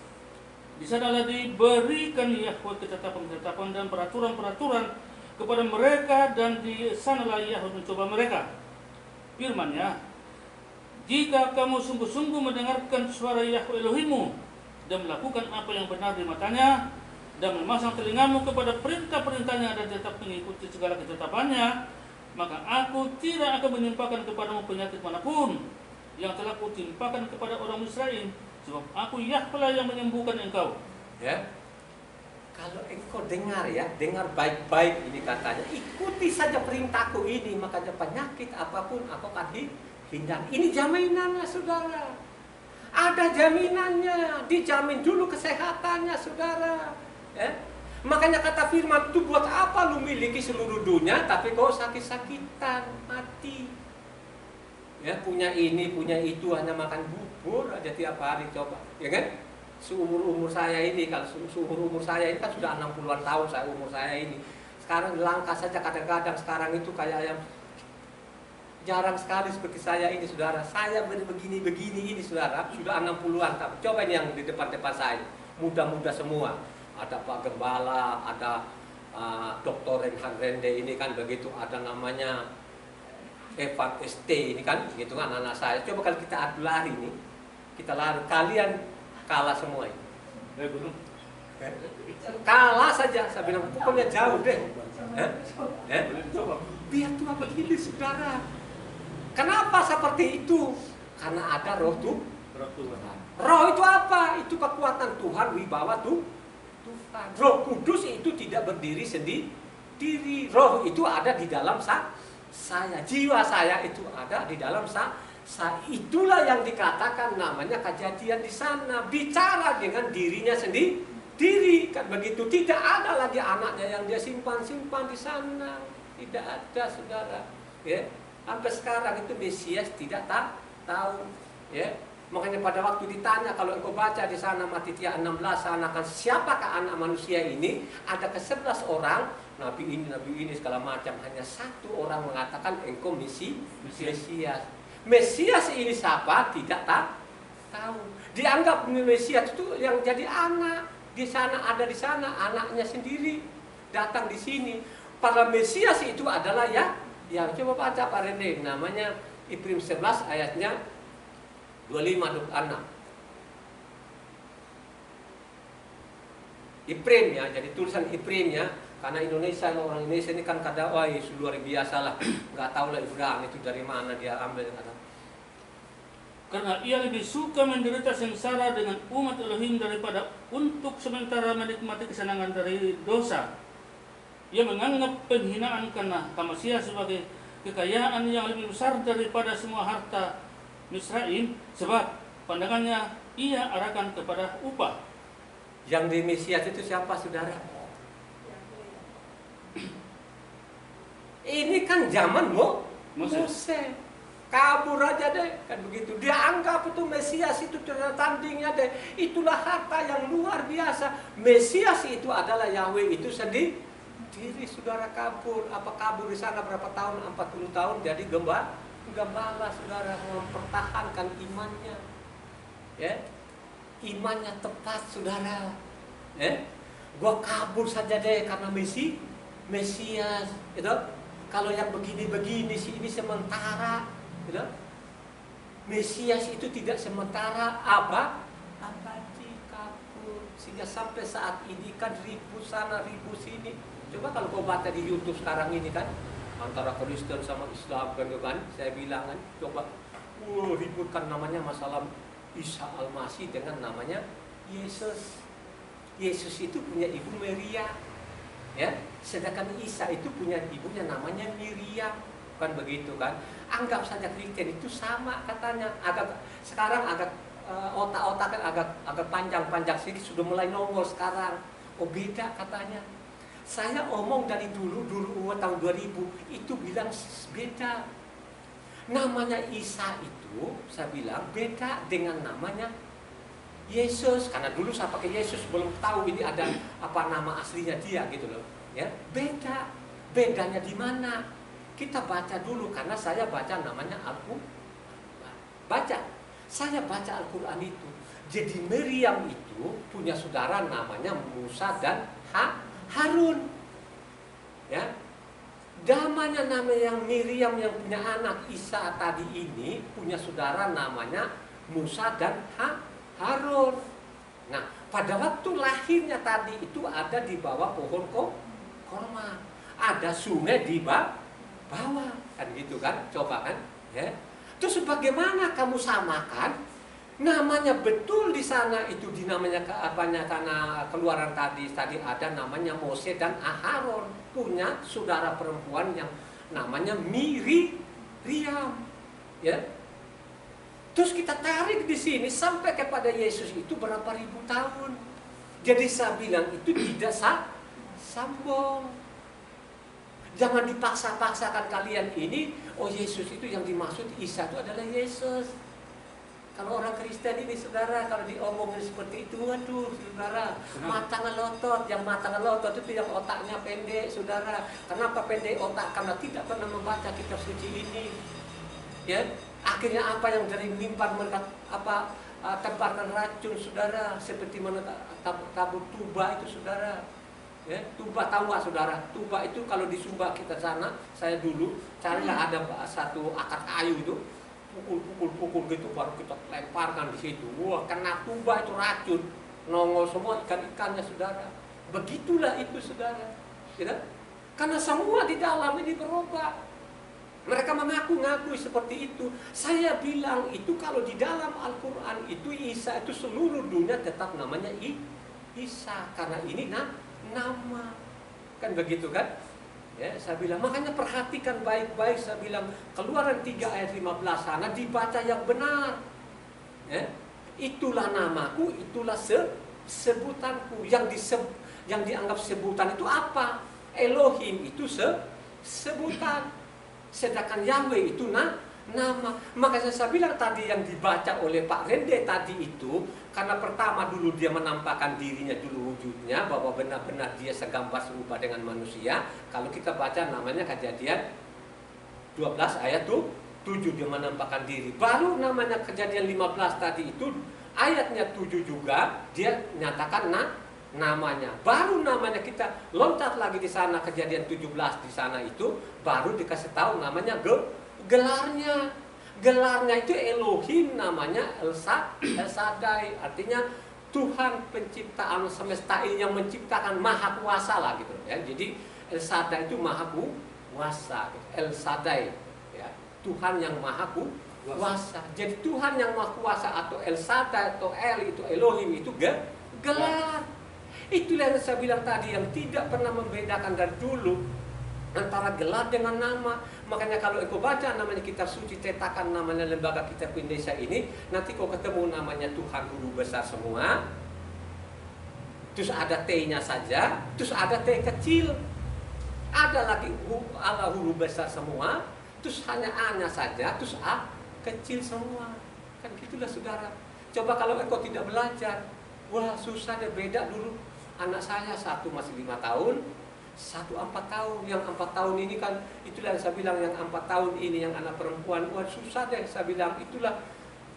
Speaker 2: Di sanalah diberikan Yahweh ketetapan-ketetapan dan peraturan-peraturan kepada mereka, dan di sanalah Yahweh mencoba mereka. Firman-Nya, jika kamu sungguh-sungguh mendengarkan suara Yahweh Elohimmu dan melakukan apa yang benar di matanya, dan memasang telingamu kepada perintah-perintahnya dan tetap mengikuti segala ketetapannya, maka aku tidak akan menimpakan kepadamu penyakit manapun yang telah kutimpakan kepada orang Israel, sebab aku Yahweh yang menyembuhkan engkau.
Speaker 1: Ya, kalau engkau dengar ya, dengar baik-baik ini katanya, ikuti saja perintahku ini, makanya penyakit apapun aku akan hindari. Ini jaminannya, saudara. Ada jaminannya, dijamin dulu kesehatannya, saudara. Ya? Makanya kata firman itu, buat apa lu miliki seluruh dunia tapi kau sakit-sakitan, mati. Ya, punya ini, punya itu, hanya makan bubur aja tiap hari, coba. Ya kan? Seumur-umur saya ini, kalau seumur-umur saya ini kan sudah 60-an tahun umur saya ini. Sekarang langkah saja kadang-kadang sekarang itu kayak yang jarang sekali seperti saya ini, saudara. Saya begini ini, saudara, sudah 60-an. Coba ini yang di depan-depan saya, muda-muda semua. Ada Pak Gembala, ada Dr. Renhan Rende ini kan begitu, ada namanya Evan ST ini kan, gitu kan anak-anak saya. Coba kalau kita adu lari ini, kita lari, kalian kalah semua ini. Kalah saja, saya bilang pokoknya jauh deh. Biar Tuhan begini, saudara. Kenapa seperti itu? Karena ada roh Tuhan. Roh itu apa? Itu kekuatan Tuhan, wibawa Tuhan. Roh Kudus itu tidak berdiri sendiri. Roh itu ada di dalam saya. Jiwa saya itu ada di dalam saya. Itulah yang dikatakan namanya kejadian di sana. Bicara dengan dirinya sendiri. Kan begitu. Tidak ada lagi anaknya yang dia simpan di sana. Tidak ada, saudara. Ya. Sampai sekarang itu Mesias tidak tahu, ya. Makanya pada waktu ditanya, kalau engkau baca di sana Matitia 16 sana kan siapakah anak manusia ini, ada ke-11 orang nabi ini segala macam. Hanya satu orang mengatakan engkau Mesias. Mesias ini siapa? Tidak tahu. Dianggap Mesias itu yang jadi anak. Di sana ada di sana anaknya sendiri datang di sini. Para Mesias itu adalah ya coba baca Pak Rende, namanya Ibrani 11 ayatnya 25-26. Ibrani ya, jadi tulisan Ibrani ya. Karena Indonesia, orang Indonesia ini kan kadang wah luar biasa lah, nggak tahu lah Ibrani itu dari mana dia ambil, nggak tahu.
Speaker 2: Karena ia lebih suka menderita sengsara dengan umat Elohim daripada untuk sementara menikmati kesenangan dari dosa. Ia menganggap penghinaan karena Mesias sebagai kekayaan yang lebih besar daripada semua harta Misraim, sebab pandangannya ia arahkan kepada upah.
Speaker 1: Yang di Mesias itu siapa, saudara? Ini kan zaman Mose. Kabur aja deh, kan begitu. Dia anggap itu Mesias itu tandingnya deh. Itulah harta yang luar biasa. Mesias itu adalah Yahweh itu sendiri. Saudara kabur, kabur di sana berapa tahun? 40 tahun jadi gembala, saudara, mempertahankan imannya. Ya. Imannya tepat, saudara. Gua kabur saja deh karena Mesias, gitu. Kalau yang begini-begini sih ini sementara, gitu. Mesias itu tidak sementara, abadi kabur. Sehingga sampai saat ini kan ribu sana, ribu sini. Coba kalau kau baca di YouTube sekarang ini kan, antara Kristen sama Islam kan, saya bilang kan, coba ributkan namanya masalah Isa Al-Masih dengan namanya Yesus. Yesus itu punya ibu Maria, ya. Sedangkan Isa itu punya ibunya namanya Miriam, kan begitu kan? Anggap saja Kristen itu sama katanya. Sekarang otak-otak kan agak panjang sedikit, sudah mulai nongol sekarang. Oh beda katanya. Saya omong dari dulu tahun 2000 itu bilang beda. Namanya Isa itu saya bilang beda dengan namanya Yesus, karena dulu saya pakai Yesus belum tahu ini ada apa nama aslinya dia gitu loh, ya. Bedanya di mana? Kita baca dulu, karena saya baca namanya saya baca Al-Quran itu. Jadi Miriam itu punya saudara namanya Musa dan Harun, ya. Namanya Miriam yang punya anak Isa tadi ini punya saudara namanya Musa dan Harun. Nah, pada waktu lahirnya tadi itu ada di bawah pohon korma, ada sungai di bawah, kan gitu kan? Coba kan, ya. Terus bagaimana kamu samakan namanya betul di sana itu dinamanya karena Keluaran tadi ada namanya Mose dan Aharon punya saudara perempuan yang namanya Miriam, ya. Terus kita tarik di sini sampai kepada Yesus itu berapa ribu tahun. Jadi saya bilang itu tidak sambung. Jangan dipaksa-paksakan kalian ini. Oh Yesus itu yang dimaksud Isa itu adalah Yesus. Kalau orang Kristen ini saudara, kalau diomongin seperti itu, waduh saudara, mata ngelotot. Yang mata ngelotot itu yang otaknya pendek, saudara. Kenapa pendek otak? Karena tidak pernah membaca kitab suci ini, ya. Akhirnya apa yang dari mimpan mereka tebarkan racun, saudara, seperti mana tabur tuba itu, saudara. Ya, tuba tahu nggak, saudara? Tuba itu kalau di Sumba kita sana, saya dulu carilah ada satu akar kayu itu, pukul gitu baru kita lemparkan di situ. Wah, kena tuba itu racun, nongol semua ikan-ikannya, saudara. Begitulah itu, saudara. Ya? Karena semua di dalam ini berubah. Mereka mengaku-ngaku seperti itu. Saya bilang itu kalau di dalam Al-Quran itu Isa itu seluruh dunia tetap namanya Isa, karena ini nama, kan begitu kan? Ya, saya bilang makanya perhatikan baik-baik. Saya bilang Keluaran 3 ayat 15 sana dibaca yang benar. Ya, itulah namaku, itulah sebutanku. Yang dianggap sebutan itu apa? Elohim itu sebutan. Sedangkan Yahweh itu nama. Makanya saya bilang tadi yang dibaca oleh Pak Rende tadi itu, karena pertama dulu dia menampakkan dirinya dulu wujudnya, bahwa benar-benar dia segambar serupa dengan manusia. Kalau kita baca namanya Kejadian 12 ayat 7, dia menampakkan diri. Baru namanya Kejadian 15 tadi itu, ayatnya 7 juga, dia nyatakan namanya. Baru namanya kita loncat lagi di sana, Kejadian 17 di sana itu, baru dikasih tahu namanya gelarnya. Gelarnya itu Elohim, namanya El Shaddai, artinya Tuhan pencipta alam semesta ini, yang menciptakan, maha kuasa lah gitu ya. Jadi El Shaddai itu maha kuasa, El Shaddai ya, Tuhan yang maha kuasa. Jadi Tuhan yang maha kuasa atau El Shaddai atau El itu Elohim itu gelar. Itulah yang saya bilang tadi, yang tidak pernah membedakan dari dulu antara gelar dengan nama. Makanya kalau engkau baca namanya kitab suci, cetakan namanya lembaga kitab Indonesia ini, nanti kau ketemu namanya Tuhan huruf besar semua, terus ada T-nya saja, terus ada T kecil, ada lagi Allah huruf besar semua, terus hanya A-nya saja, terus A kecil semua. Kan gitulah saudara. Coba kalau engkau tidak belajar, wah susah deh. Beda dulu anak saya, satu masih 5 tahun, satu 4 tahun. Yang 4 tahun ini kan, itulah yang saya bilang, yang 4 tahun ini yang anak perempuan, wah susah deh saya bilang. Itulah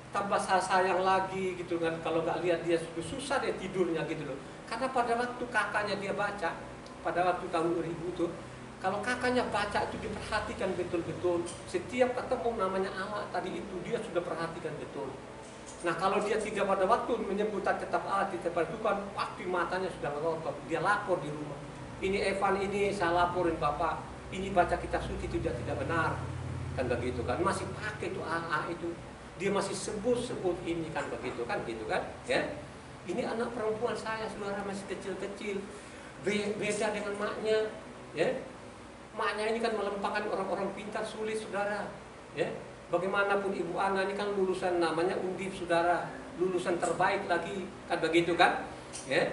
Speaker 1: tambah sayang lagi gitu kan. Kalau nggak lihat dia susah deh tidurnya gitu loh. Karena pada waktu kakaknya dia baca, pada waktu tahun 2000 itu, kalau kakaknya baca itu diperhatikan betul-betul. Setiap ketemu namanya Allah tadi itu, dia sudah perhatikan betul. Nah kalau dia tidak pada waktu menyebutkan tetap Allah, tetap Tuhan, pasti matanya sudah melotot. Dia lapor di rumah. Ini Evan ini saya laporin Bapak, ini baca kitab suci tidak benar. Kan begitu kan, masih pakai itu AA itu. Dia masih sebut ini kan begitu kan, gitu kan, ya. Ini anak perempuan saya, saudara, masih kecil-kecil. Beda dengan maknya, ya. Maknya ini kan melempangkan orang-orang pintar, sulit, saudara, ya. Bagaimanapun Ibu Ana ini kan lulusan namanya Undip, saudara, lulusan terbaik lagi, kan begitu kan, ya.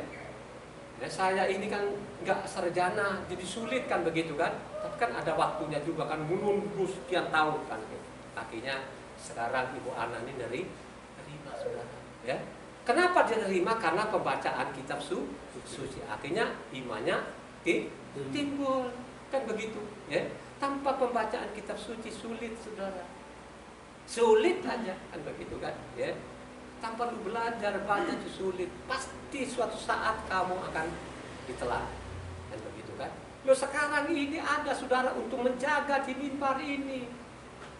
Speaker 1: Ya, saya ini kan nggak sarjana, jadi sulit kan begitu kan. Tapi kan ada waktunya juga kan, menunggu sekian tahun kan. Akhirnya sekarang Ibu Ana ini nerima, saudara. Ya, kenapa dia nerima? Karena pembacaan kitab suci. Akhirnya imannya timbul, kan begitu. Ya, tanpa pembacaan kitab suci sulit, saudara. Sulit aja kan begitu kan. Ya. Tanpa lu belajar baca itu sulit, pasti suatu saat kamu akan ditelan, dan begitu kan. Lo sekarang ini ada, saudara, untuk menjaga di mimbar ini,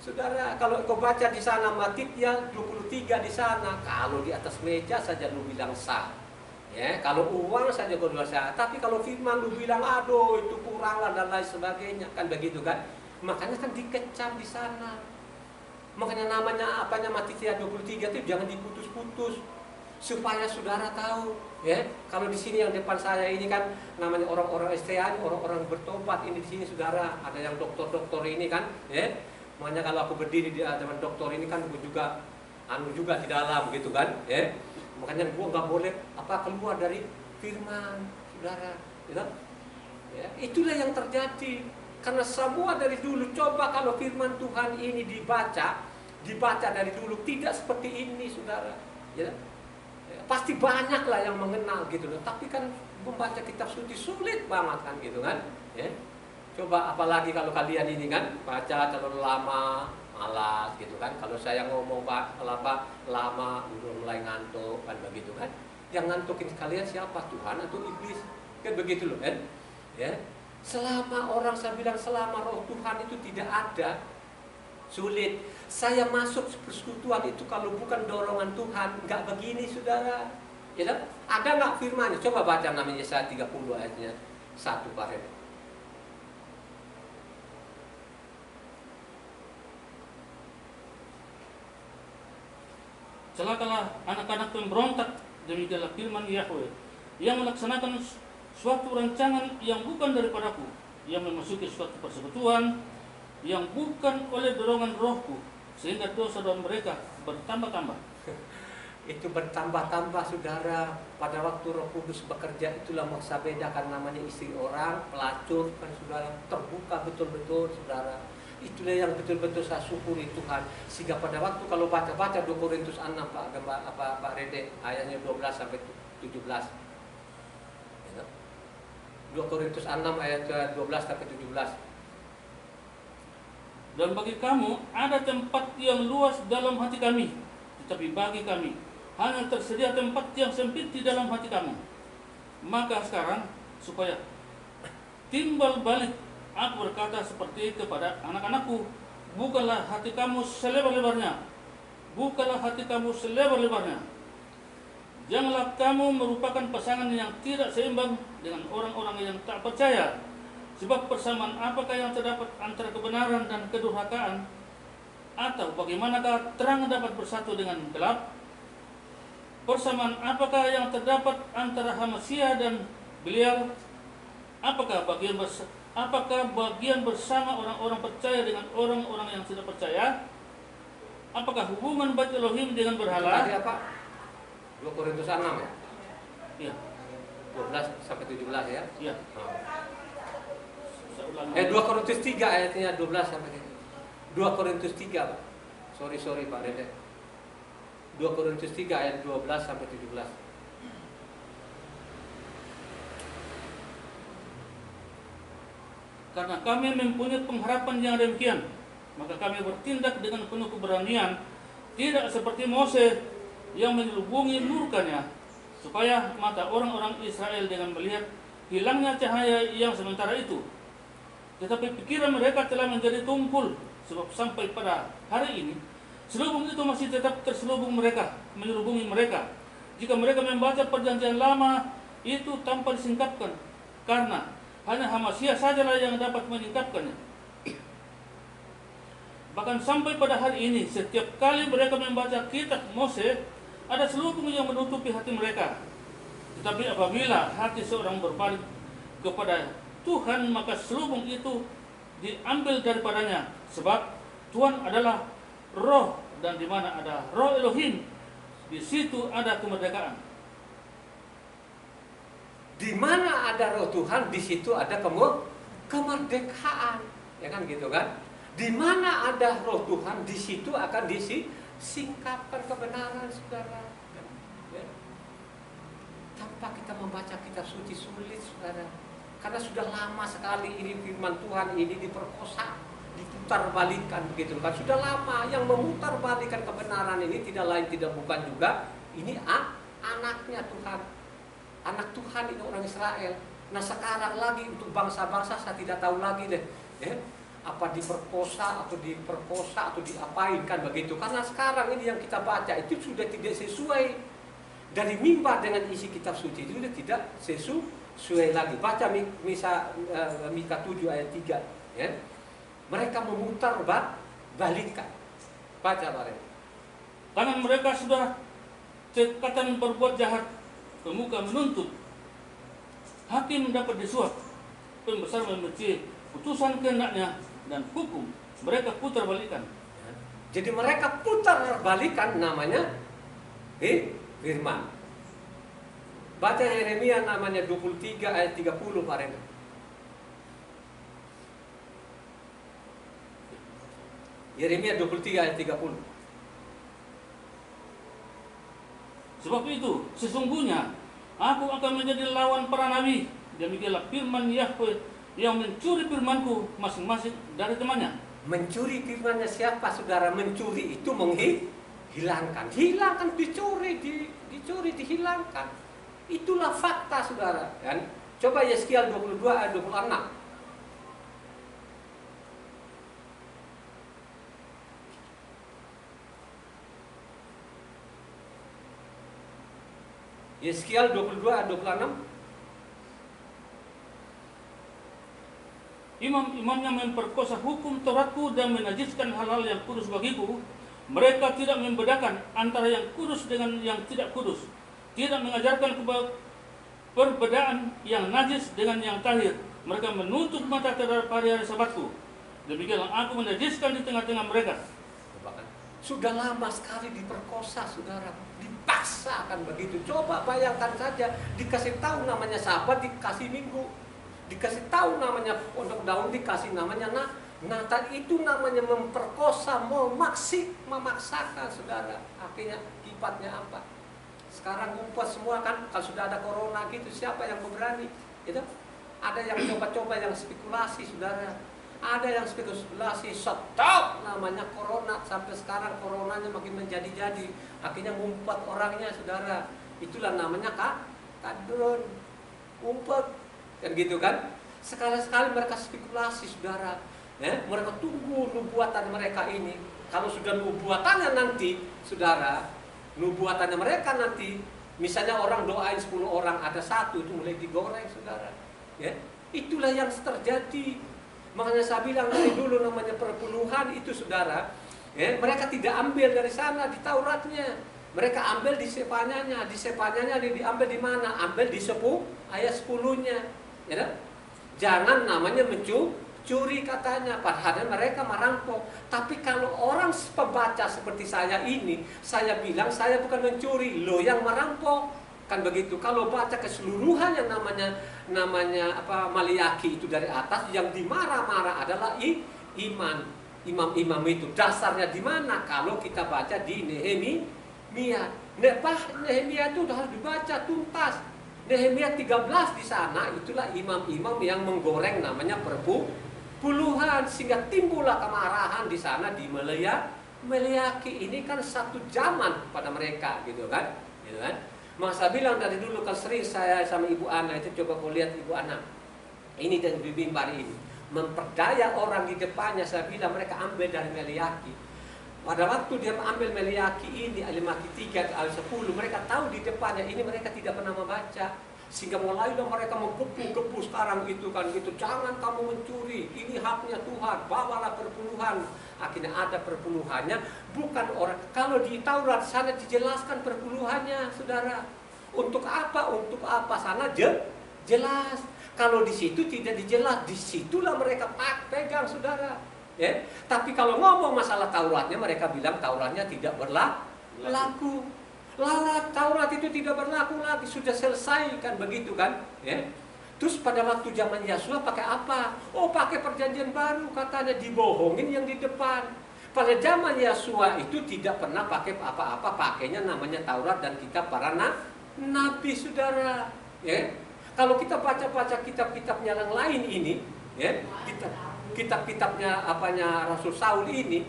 Speaker 1: saudara. Kalau kau baca di sana Matitia 23 di sana, kalau di atas meja saja lu bilang sah, ya. Kalau uang saja kau bilang sah. Tapi kalau firman lu bilang aduh itu kurang lah dan lain sebagainya, kan begitu kan. Makanya kan dikecam di sana. Makanya namanya apanya Matitia 23 itu jangan diputus-putus, supaya saudara tahu, ya. Kalau di sini yang depan saya ini kan namanya orang-orang STA, orang-orang bertobat ini di sini, saudara. Ada yang dokter-dokter ini kan, ya. Makanya kalau aku berdiri di hadapan dokter ini kan gue juga juga di dalam gitu kan, ya. Makanya gue nggak boleh keluar dari firman, saudara, gitu. Ya, itulah yang terjadi. Karena semua dari dulu, coba kalau firman Tuhan ini dibaca dari dulu tidak seperti ini, saudara, ya. Pasti banyak lah yang mengenal gitu loh. Tapi kan membaca kitab suci sulit banget kan gitu kan, ya. Coba apalagi kalau kalian ini kan baca terlalu lama, malas gitu kan. Kalau saya ngomong lama udah mulai ngantuk kan begitu kan. Yang ngantukin kalian siapa? Tuhan atau iblis? Kan begitu loh kan, ya. Selama orang, saya bilang selama roh Tuhan itu tidak ada, sulit. Saya masuk persekutuan itu kalau bukan dorongan Tuhan, nggak begini, saudara. Ya, ada nggak firmannya? Coba baca namanya Yesaya 30 ayatnya 1 Pak Ren.
Speaker 2: Celakalah anak-anak pemberontak, demikianlah firman Yahweh, yang melaksanakan suatu rancangan yang bukan daripadaku, yang memasuki suatu persekutuan yang bukan oleh dorongan rohku, sehingga dosa-dosa mereka bertambah-tambah.
Speaker 1: Itu bertambah-tambah, saudara. Pada waktu Roh Kudus bekerja, itulah maksa bedakan namanya istri orang, pelacur kan, saudara, terbuka betul-betul, saudara. Itulah yang betul-betul saya syukuri Tuhan. Sehingga pada waktu kalau baca-baca 2 Korintus 6 Pak Rede, ayatnya 12 sampai 17. 2 Korintus 6 ayat 12 sampai 17.
Speaker 2: Dan bagi kamu ada tempat yang luas dalam hati kami, tetapi bagi kami hanya tersedia tempat yang sempit di dalam hati kamu. Maka sekarang supaya timbal balik, aku berkata seperti kepada anak-anakku, bukalah hati kamu selebar-lebarnya, bukalah hati kamu selebar-lebarnya. Janganlah kamu merupakan pasangan yang tidak seimbang dengan orang-orang yang tak percaya. Sebab persamaan apakah yang terdapat antara kebenaran dan kedurhakaan? Atau bagaimanakah terang dapat bersatu dengan gelap? Persamaan apakah yang terdapat antara Hamasia dan Belial? Apakah bagian bersama orang-orang percaya dengan orang-orang yang tidak percaya? Apakah hubungan Bait Elohim dengan berhala?
Speaker 1: Tadi apa? 2 Korintus 6 ya?
Speaker 2: Iya.
Speaker 1: 12 sampai 17 ya?
Speaker 2: Iya.
Speaker 1: 2 Korintus 3 ayatnya 12 sampai 2 Korintus 3 Pak. Sorry Pak Rede. 2 Korintus 3 ayat 12 sampai 17.
Speaker 2: Karena kami mempunyai pengharapan yang demikian, maka kami bertindak dengan penuh keberanian, tidak seperti Mose yang menyelubungi murkanya, supaya mata orang-orang Israel dengan melihat hilangnya cahaya yang sementara itu. Tetapi pikiran mereka telah menjadi tumpul, sebab sampai pada hari ini selubung itu masih tetap menyelubungi mereka. Jika mereka membaca perjanjian lama itu tanpa disingkapkan, karena hanya Hamasia sajalah yang dapat menyingkapkannya. Bahkan sampai pada hari ini, setiap kali mereka membaca kitab Mose, ada selubung yang menutupi hati mereka. Tetapi apabila hati seorang berbalik kepada Tuhan, maka selubung itu diambil daripadanya. Sebab Tuhan adalah roh, dan di mana ada roh Elohim, di situ ada kemerdekaan.
Speaker 1: Di mana ada roh Tuhan, di situ ada kemerdekaan. Ya kan gitu kan? Di mana ada roh Tuhan, di situ akan disingkapkan kebenaran, saudara. Ya. Tanpa kita membaca kitab suci sulit, saudara. Karena sudah lama sekali ini firman Tuhan ini diperkosa, diputarbalikkan begitu kan. Sudah lama yang memutarbalikkan kebenaran ini tidak lain tidak bukan juga ini anaknya Tuhan. Anak Tuhan itu orang Israel. Nah sekarang lagi untuk bangsa-bangsa saya tidak tahu lagi deh. Apa diperkosa atau diapain kan begitu. Karena sekarang ini yang kita baca itu sudah tidak sesuai dari mimbar dengan isi kitab suci. Itu sudah tidak sesuai lagi. Baca Mika 7 ayat 3 ya. Mereka memutar balikan. Baca Pak.
Speaker 2: Karena mereka sudah cekatan berbuat jahat, pemuka menuntut, hakim dapat disuap, pembesar membenci putusan kehendaknya, dan hukum mereka putar balikan.
Speaker 1: Jadi mereka putar balikan namanya firman. Baca Yeremia namanya 23 ayat 30 Pak Reno. Yeremia 23 ayat 30.
Speaker 2: Sebab itu sesungguhnya aku akan menjadi lawan para nabi. Demikianlah firman Yahweh yang mencuri firmanku masing-masing dari temannya.
Speaker 1: Mencuri firmannya siapa saudara? Mencuri itu menghilangkan. Hilangkan, dicuri, dihilangkan. Itulah fakta saudara kan. Coba Yeskiel 22 ayat 26. Yeskiel 22 ayat 26.
Speaker 2: Imam-imamnya memperkosa hukum Tauratku dan menajiskan hal-hal yang kudus bagiku. Mereka tidak membedakan antara yang kudus dengan yang tidak kudus, tidak mengajarkan perbedaan yang najis dengan yang tahir. Mereka menutup mata terhadap hari-hari Sabatku. Demikianlah aku menajiskan di tengah-tengah mereka.
Speaker 1: Sudah lama sekali diperkosa saudara, dipaksa akan begitu. Coba bayangkan saja, dikasih tahu namanya Sabat, dikasih Minggu, dikasih tahu namanya Pondok Daun, dikasih namanya Nathan itu namanya memperkosa, memaksakan saudara. Akhirnya akibatnya apa? Sekarang ngumpet semua kan, kalau sudah ada corona gitu, siapa yang berani? Gitu? Ada yang coba-coba yang spekulasi saudara. Ada yang spekulasi, stop namanya corona. Sampai sekarang coronanya makin menjadi-jadi. Akhirnya ngumpet orangnya saudara. Itulah namanya kadrun. Ngumpet. Kan gitu kan? Sekali-sekali mereka spekulasi saudara. Mereka tunggu nubuatan mereka ini. Kalau sudah nubuatannya nanti saudara, nubuatannya mereka nanti, misalnya orang doain 10 orang, ada satu itu mulai digoreng saudara. Itulah yang terjadi. Makanya saya bilang dari dulu namanya perpuluhan itu saudara, mereka tidak ambil dari sana di Tauratnya, mereka ambil di Sepanyanya. Di Sepanyanya diambil di mana? Ambil di ayat 10-nya. Jangan namanya mencuri katanya, padahal mereka merampok. Tapi kalau orang pembaca seperti saya ini, saya bilang saya bukan mencuri, lo yang merampok. Kan begitu. Kalau baca keseluruhan yang namanya Maliaki itu dari atas, yang dimarah-marah adalah imam-imam itu. Dasarnya di mana? Kalau kita baca di Nehemia. Nehemia itu harus dibaca tuntas. Nehemia 13 di sana itulah imam-imam yang menggoreng namanya perpuluhan, sehingga timbullah kemarahan di sana di Maliaki. Ini kan satu zaman pada mereka gitu kan. Masa bilang dari dulu kan sering saya sama Ibu Ana itu, coba kau lihat Ibu Ana ini dan Bibi Mari ini memperdaya orang di depannya. Saya bilang mereka ambil dari Maliaki. Pada waktu dia ambil Maliaki ini Maliaki 3 ayat 10, mereka tahu di depannya ini mereka tidak pernah membaca, sehingga mulailah mereka menggebu-gebu sekarang itu kan gitu. Jangan kamu mencuri, ini haknya Tuhan, bawalah perpuluhan. Akhirnya ada perpuluhannya, bukan orang. Kalau di Taurat sana dijelaskan perpuluhannya saudara. Untuk apa? Untuk apa sana jelas. Kalau di situ tidak dijelas, disitulah mereka pegang saudara. Tapi kalau ngomong masalah Tauratnya, mereka bilang Tauratnya tidak berlaku. Taurat itu tidak berlaku lagi, sudah selesai kan begitu kan. Terus pada waktu zaman Yesua pakai apa? Oh, pakai perjanjian baru, katanya dibohongin yang di depan. Pada zaman Yesua itu tidak pernah pakai apa-apa, pakainya namanya Taurat dan kitab para nabi saudara. Kalau kita baca-baca kitab-kitabnya yang lain ini, kitab-kitabnya Rasul Saul ini,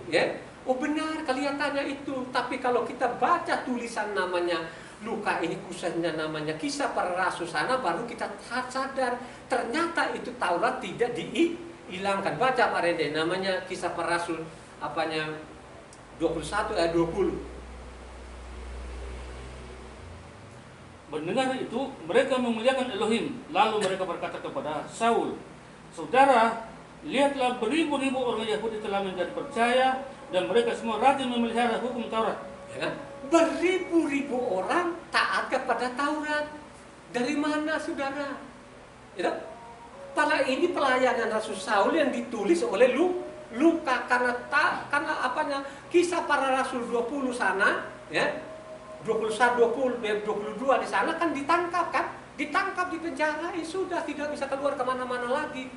Speaker 1: oh benar kelihatannya itu. Tapi kalau kita baca tulisan namanya Luka ini, khususnya namanya Kisah Para Rasul sana, baru kita sadar ternyata itu Taurat tidak dihilangkan. Baca Pak Rende, namanya Kisah Para Rasul 21 ayat 20.
Speaker 2: Mendengar itu, mereka memuliakan Elohim. Lalu mereka berkata kepada Saul, "Saudara, lihatlah beribu-ribu orang Yahudi telah menjadi percaya, dan mereka semua rajin memelihara hukum Taurat."
Speaker 1: Beribu-ribu orang taat kepada Taurat. Dari mana saudara? Pada ini pelayanan Rasul Saul yang ditulis oleh Luka, karena Kisah Para Rasul 20 sana, 22 di sana kan ditangkap di penjara, sudah tidak bisa keluar kemana-mana lagi,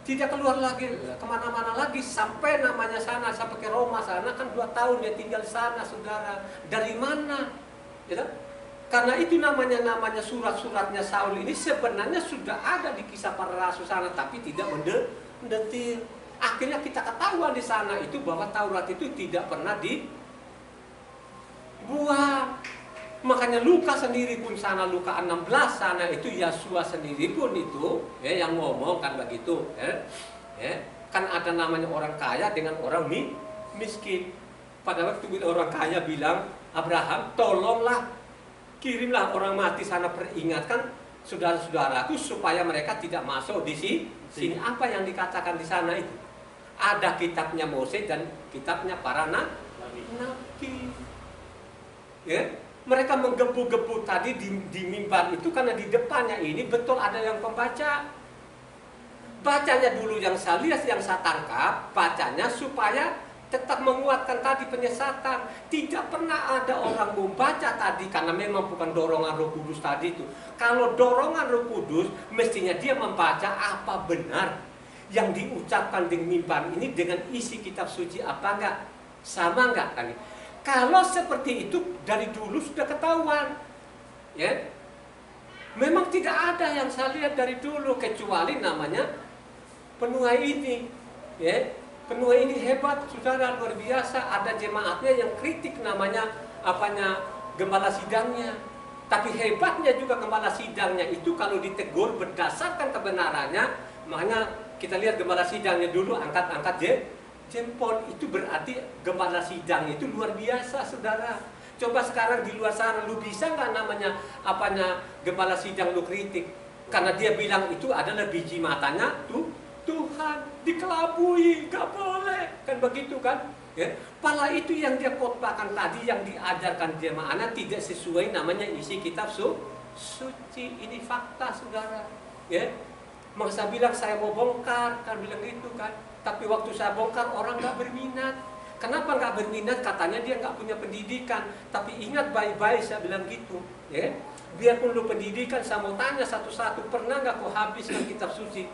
Speaker 1: tidak keluar lagi kemana-mana lagi, sampai namanya sana, sampai ke Roma sana kan 2 tahun dia tinggal di sana saudara. Dari mana? Karena itu namanya surat-suratnya Saul ini sebenarnya sudah ada di Kisah Para Rasul sana, tapi tidak mendetil. Akhirnya kita ketahuan di sana itu bahwa Taurat itu tidak pernah dibuang. Makanya Luka sendiri pun sana, Luka 16 sana itu, Yesua sendiri pun itu yang ngomong kan begitu. Kan ada namanya orang kaya dengan orang miskin. Pada waktu orang kaya bilang, Abraham, tolonglah, kirimlah orang mati sana, peringatkan saudara-saudaraku supaya mereka tidak masuk di sini. Apa yang dikatakan di sana itu? Ada kitabnya Mose dan kitabnya para nabi. Mereka menggebu-gebu tadi di mimbar itu karena di depannya ini betul ada yang pembaca. Bacanya dulu yang saya lihat, yang saya tangkap, bacanya supaya tetap menguatkan tadi penyesatan. Tidak pernah ada orang membaca tadi karena memang bukan dorongan Roh Kudus tadi itu. Kalau dorongan Roh Kudus, mestinya dia membaca apa benar. yang diucapkan di mimbar ini dengan isi kitab suci apa enggak? Sama enggak kan? Kalau seperti itu dari dulu sudah ketahuan. Ya. Memang tidak ada yang saya lihat dari dulu kecuali namanya penuai ini. Ya. Penuai ini hebat, saudara, luar biasa. Ada jemaatnya yang kritik namanya gembala sidangnya. Tapi hebatnya juga gembala sidangnya itu kalau ditegur berdasarkan kebenarannya, makanya kita lihat gembala sidangnya dulu angkat-angkat jempol, itu berarti gembala sidang itu luar biasa, saudara. Coba sekarang di luar sana, lu bisa nggak namanya gembala sidang lu kritik? Karena dia bilang itu adalah biji matanya Tuhan, dikelabui, nggak boleh, kan begitu kan? Ya, pala itu yang dia khotbahkan tadi, yang diajarkan jemaahnya tidak sesuai namanya isi kitab suci. Ini fakta, saudara. Ya, maka saya bilang saya mau bongkar, kan bilang gitu kan. Tapi waktu saya bongkar orang nggak berminat. Kenapa nggak berminat? Katanya dia nggak punya pendidikan. Tapi ingat baik-baik saya bilang gitu. Ya, biarpun lu pendidikan, saya mau tanya satu-satu, pernah nggak kau habiskan kitab suci?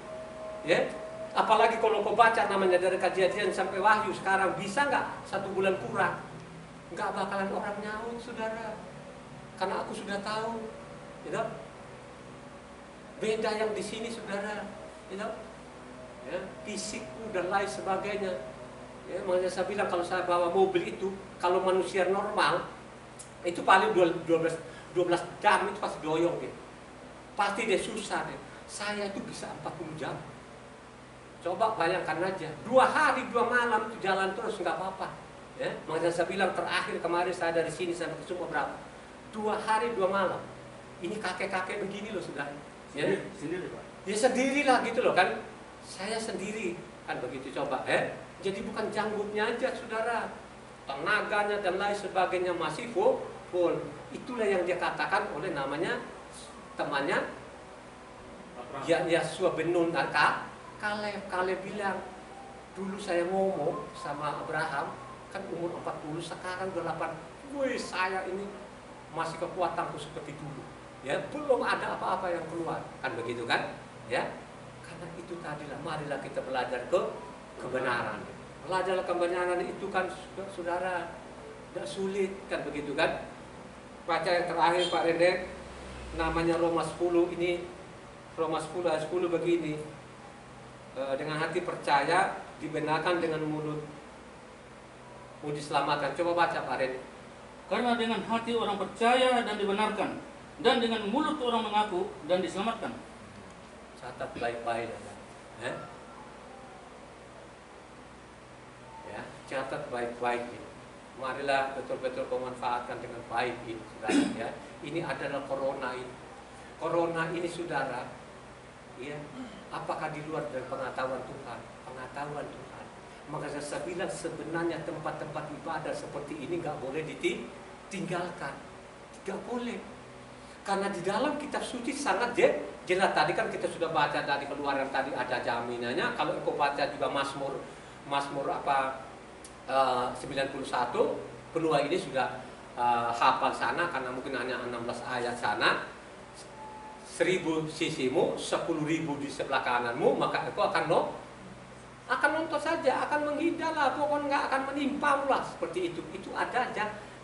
Speaker 1: Ya. Apalagi kalau kau baca namanya dari Kejadian sampai Wahyu sekarang, bisa nggak 1 bulan kurang? Nggak bakalan orang nyaut, saudara. Karena aku sudah tahu, you know? Beda yang di sini, saudara, you know? Ya, fisikku dan lain sebagainya. Ya, makanya saya bilang kalau saya bawa mobil itu, kalau manusia normal itu paling 12 jam itu pasti doyong gitu. Pasti dia susah deh. Saya itu bisa 40 jam. Coba bayangkan aja, 2 hari 2 malam itu jalan terus nggak apa-apa. Ya, makanya saya bilang terakhir kemarin saya dari sini sampai ke Sumba berapa? 2 hari 2 malam. Ini kakek-kakek begini loh, saudara. Ya,
Speaker 2: Sendiri, Pak.
Speaker 1: Ya sendirilah gitu loh kan. Saya sendiri kan begitu, coba. Jadi bukan janggutnya aja, saudara, tenaganya dan lain sebagainya masih full. Itulah yang dia katakan oleh namanya temannya Yosua bin Nun dan Kaleb bilang, dulu saya ngomong sama Abraham, kan umur 40, sekarang udah 8. Wih, saya ini masih kekuatanku seperti dulu. Ya, belum ada apa-apa yang keluar. Kan begitu kan? Ya. Karena itu tadilah, marilah kita belajar kebenaran. Belajar kebenaran itu kan, saudara, tidak sulit, kan begitu kan? Baca yang terakhir Pak Rene, namanya Roma 10 ini, Roma 10 ayat 10 begini. Dengan hati percaya dibenarkan, dengan mulut mau diselamatkan. Coba baca Pak Ren.
Speaker 2: Karena dengan hati orang percaya dan dibenarkan, dan dengan mulut orang mengaku dan diselamatkan.
Speaker 1: Catat baik-baik ya, catat baik-baik ini. Marilah betul-betul memanfaatkan dengan baik ini, saudara. Ya, ini adalah corona ini. Corona ini, saudara, ya, apakah di luar dari pengetahuan Tuhan? Pengetahuan Tuhan. Maka saya bilang sebenarnya tempat-tempat ibadah seperti ini nggak boleh ditinggalkan, tidak boleh. Karena di dalam kitab suci sangat jelas. Tadi kan kita sudah baca dari Keluaran, tadi ada jaminannya. Kalau engkau baca juga Mazmur 91, penuai ini sudah hafal sana, karena mungkin hanya 16 ayat sana. 1000 sisimu, 10.000 di sebelah kananmu, maka engkau akan nonton saja, akan menghindar lah, pokoknya nggak akan menimpa lah, seperti itu. Itu ada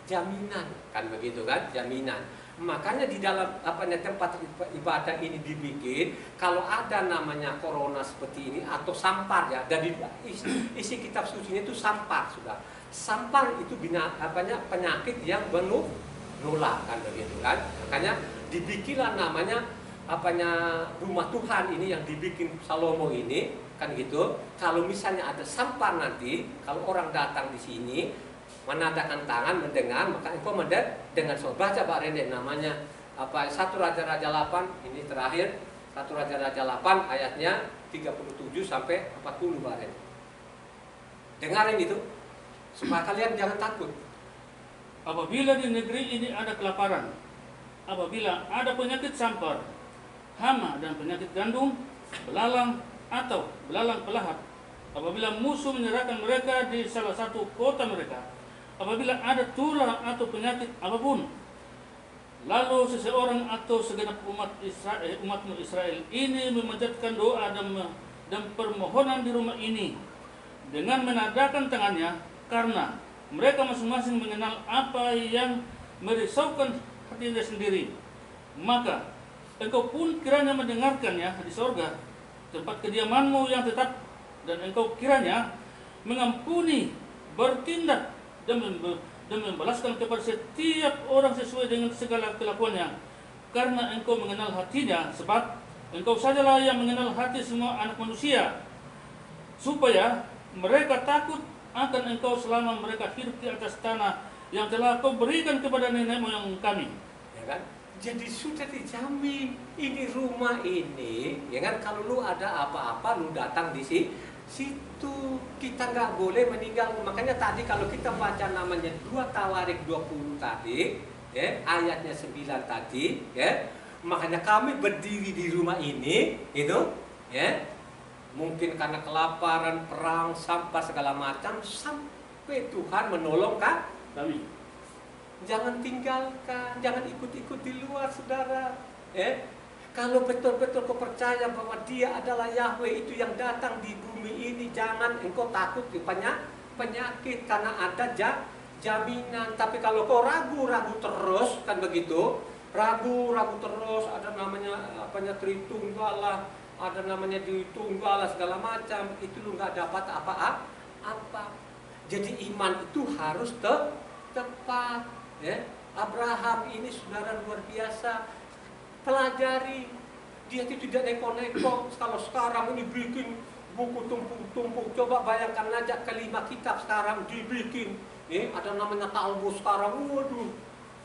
Speaker 1: jaminan, kan begitu kan, jaminan. Makanya di dalam tempat ibadah ini dibikin, kalau ada namanya corona seperti ini atau sampar ya, dari isi kitab suci itu sampar, sudah. Sampar itu penyakit yang menular, kan begitu kan. Makanya dibikinlah namanya rumah Tuhan ini yang dibikin Salomo ini, kan gitu. Kalau misalnya ada sampar nanti, kalau orang datang di sini menandakan tangan, mendengar, maka engkau dengan baca Pak Rene namanya 1 Raja-Raja 8, ini terakhir 1 Raja-Raja 8 ayatnya 37 sampai 40 Pak Rene. Dengarin itu supaya kalian jangan takut.
Speaker 2: Apabila di negeri ini ada kelaparan, apabila ada penyakit sampar, hama dan penyakit gandum, belalang atau belalang pelahat, apabila musuh menyerahkan mereka di salah satu kota mereka, apabila ada tulah atau penyakit apapun, lalu seseorang atau segenap umatmu Israel ini memanjatkan doa dan dan permohonan di rumah ini dengan menadakan tangannya, karena mereka masing-masing mengenal apa yang merisaukan hatinya sendiri. Maka engkau pun kiranya mendengarkannya di sorga, tempat kediamanmu yang tetap, dan engkau kiranya mengampuni, bertindak, dan membalaskan kepada setiap orang sesuai dengan segala kelakuannya, karena engkau mengenal hatinya, sebab engkau sajalah yang mengenal hati semua anak manusia, supaya mereka takut akan engkau selama mereka hidup di atas tanah yang telah kau berikan kepada nenek moyang kami.
Speaker 1: Ya kan? Jadi sudah dijamin ini rumah ini, ya kan? Kalau lu ada apa-apa lu datang di situ, kita nggak boleh meninggal. Makanya tadi kalau kita baca namanya 2 Tawarik 20 tadi, ya, ayatnya 9 tadi, ya. Makanya kami berdiri di rumah ini, itu, ya. Mungkin karena kelaparan, perang, sampah segala macam, sampai Tuhan menolong kami. Jangan tinggalkan, jangan ikut-ikut di luar, saudara. Kalau betul-betul kau percaya bahwa Dia adalah Yahweh itu yang datang di bumi ini, jangan engkau takut di penyakit, karena ada jaminan. Tapi kalau kau ragu-ragu terus, kan begitu, ragu-ragu terus, ada namanya Tritunggal, ada namanya Ditunggal segala macam, itu lu nggak dapat apa-apa. Jadi iman itu harus tepat. Ya, Abraham ini saudara luar biasa, pelajari, dia itu tidak neko-neko. Kalau sekarang ini bikin buku tumpuk-tumpuk, coba bayangkan aja kelima kitab sekarang dibikin. Ada namanya Talmud sekarang, waduh,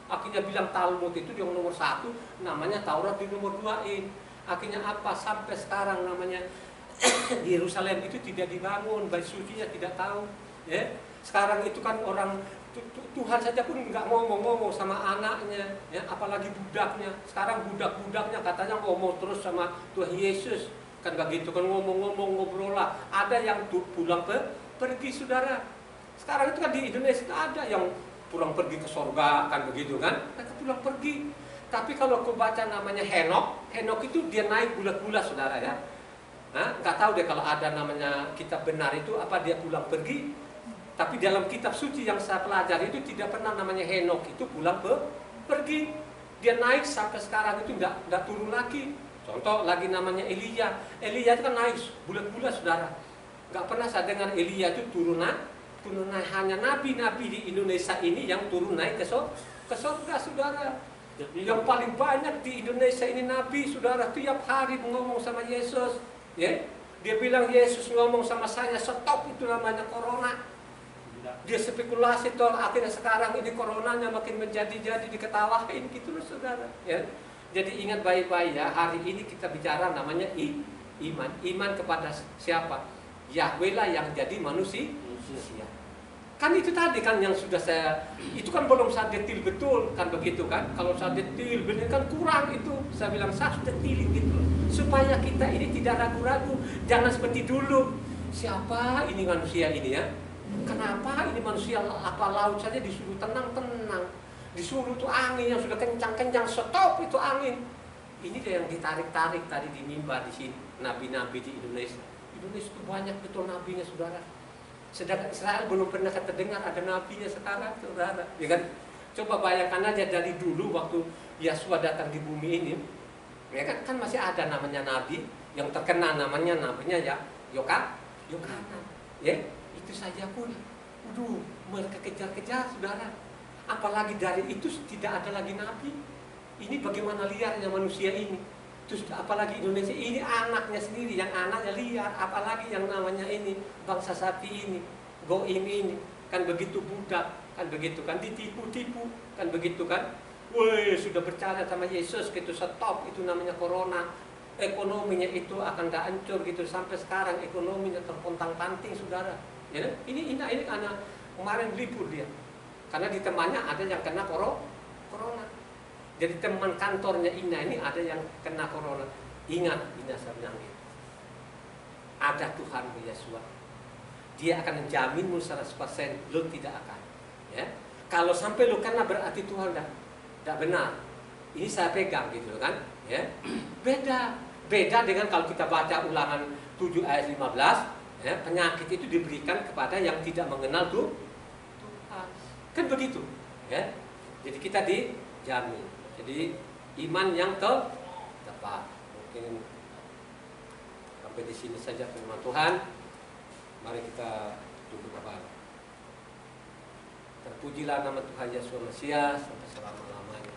Speaker 1: akhirnya bilang Talmud itu yang nomor 1, namanya Taurat di nomor 2. Akhirnya apa? Sampai sekarang namanya Yerusalem itu tidak dibangun, bait sucinya tidak tahu. Ya, sekarang itu kan orang Tuhan saja pun nggak ngomong-ngomong sama anaknya, ya, apalagi budaknya. Sekarang budak-budaknya katanya ngomong terus sama Tuhan Yesus, kan begitu kan, ngomong-ngomong, ngobrol lah. Ada yang pulang pergi, saudara. Sekarang itu kan di Indonesia ada yang pulang pergi ke sorga, kan begitu kan? Mereka pulang pergi. Tapi kalau kau baca namanya Henok itu dia naik bulat-bulat, saudara, ya. Nah, nggak tahu deh kalau ada namanya kitab benar itu apa dia pulang pergi. Tapi dalam kitab suci yang saya pelajari itu tidak pernah namanya Henok itu pulang pergi. Dia naik sampai sekarang itu enggak turun lagi. Contoh lagi namanya Elia. Elia itu kan naik bulat-bulat, saudara. Enggak pernah saya dengar Elia itu turun naik. Hanya nabi-nabi di Indonesia ini yang turun naik ke surga, saudara. Yang paling banyak di Indonesia ini nabi, saudara, tiap hari ngomong sama Yesus. Ya? Dia bilang Yesus ngomong sama saya, stop itu namanya corona. Dia spekulasi toh, akhirnya sekarang ini coronanya makin menjadi-jadi, diketawain gitu loh, saudara. Ya. Jadi ingat baik-baik ya, hari ini kita bicara namanya iman kepada siapa? Yahweh lah yang jadi manusia. Kan itu tadi kan yang sudah saya, itu kan belum saya detil betul, kan begitu kan? Kalau saya detil benar kan kurang itu. Saya bilang saya harus detil gitu, supaya kita ini tidak ragu-ragu, jangan seperti dulu. Siapa ini manusia ini ya? Kenapa ini manusia apa laut saja disuruh tenang-tenang, disuruh tuh angin yang sudah kencang-kencang, stop itu angin. Ini dia yang ditarik-tarik tadi di mimbar di sini, nabi-nabi di Indonesia. Indonesia itu banyak betul nabinya, saudara. Sedangkan Israel belum pernah terdengar ada nabinya sekarang, saudara. Ya kan? Coba bayangkan aja dari dulu waktu Yahshua datang di bumi ini, ya kan masih ada namanya nabi yang terkenal namanya ya Yohanan. Ya. Itu saja pun, mereka kejar-kejar, saudara. Apalagi dari itu tidak ada lagi nabi. Ini bagaimana liarnya manusia ini. Terus apalagi Indonesia ini anaknya sendiri, yang anaknya liar. Apalagi yang namanya ini bangsa sapi ini, goim ini, kan begitu budak, kan begitu kan ditipu-tipu, kan begitu kan. Woi, sudah percaya sama Yesus gitu, stop itu namanya corona. Ekonominya itu akan hancur gitu, sampai sekarang ekonominya terpontang-panting, saudara. Ya, ini karena kemarin libur dia, karena di temannya ada yang kena corona. Jadi teman kantornya Ina ini ada yang kena corona. Ingat, Ina saya bilang gitu. Ada Tuhan Yesus. Dia akan menjaminmu 100%, lu tidak akan. Ya, kalau sampai lu kena berarti Tuhan tidak benar. Ini saya pegang gitu kan. Ya, beda. Beda dengan kalau kita baca Ulangan 7 ayat 15, ya, penyakit itu diberikan kepada yang tidak mengenal Tuhan. Kan begitu, ya. Jadi kita dijamin. Jadi iman yang tepat. Mungkin sampai di sini saja firman Tuhan. Mari kita duduk kembali. Terpujilah nama Tuhan Yesus Mesias sampai selama-lamanya.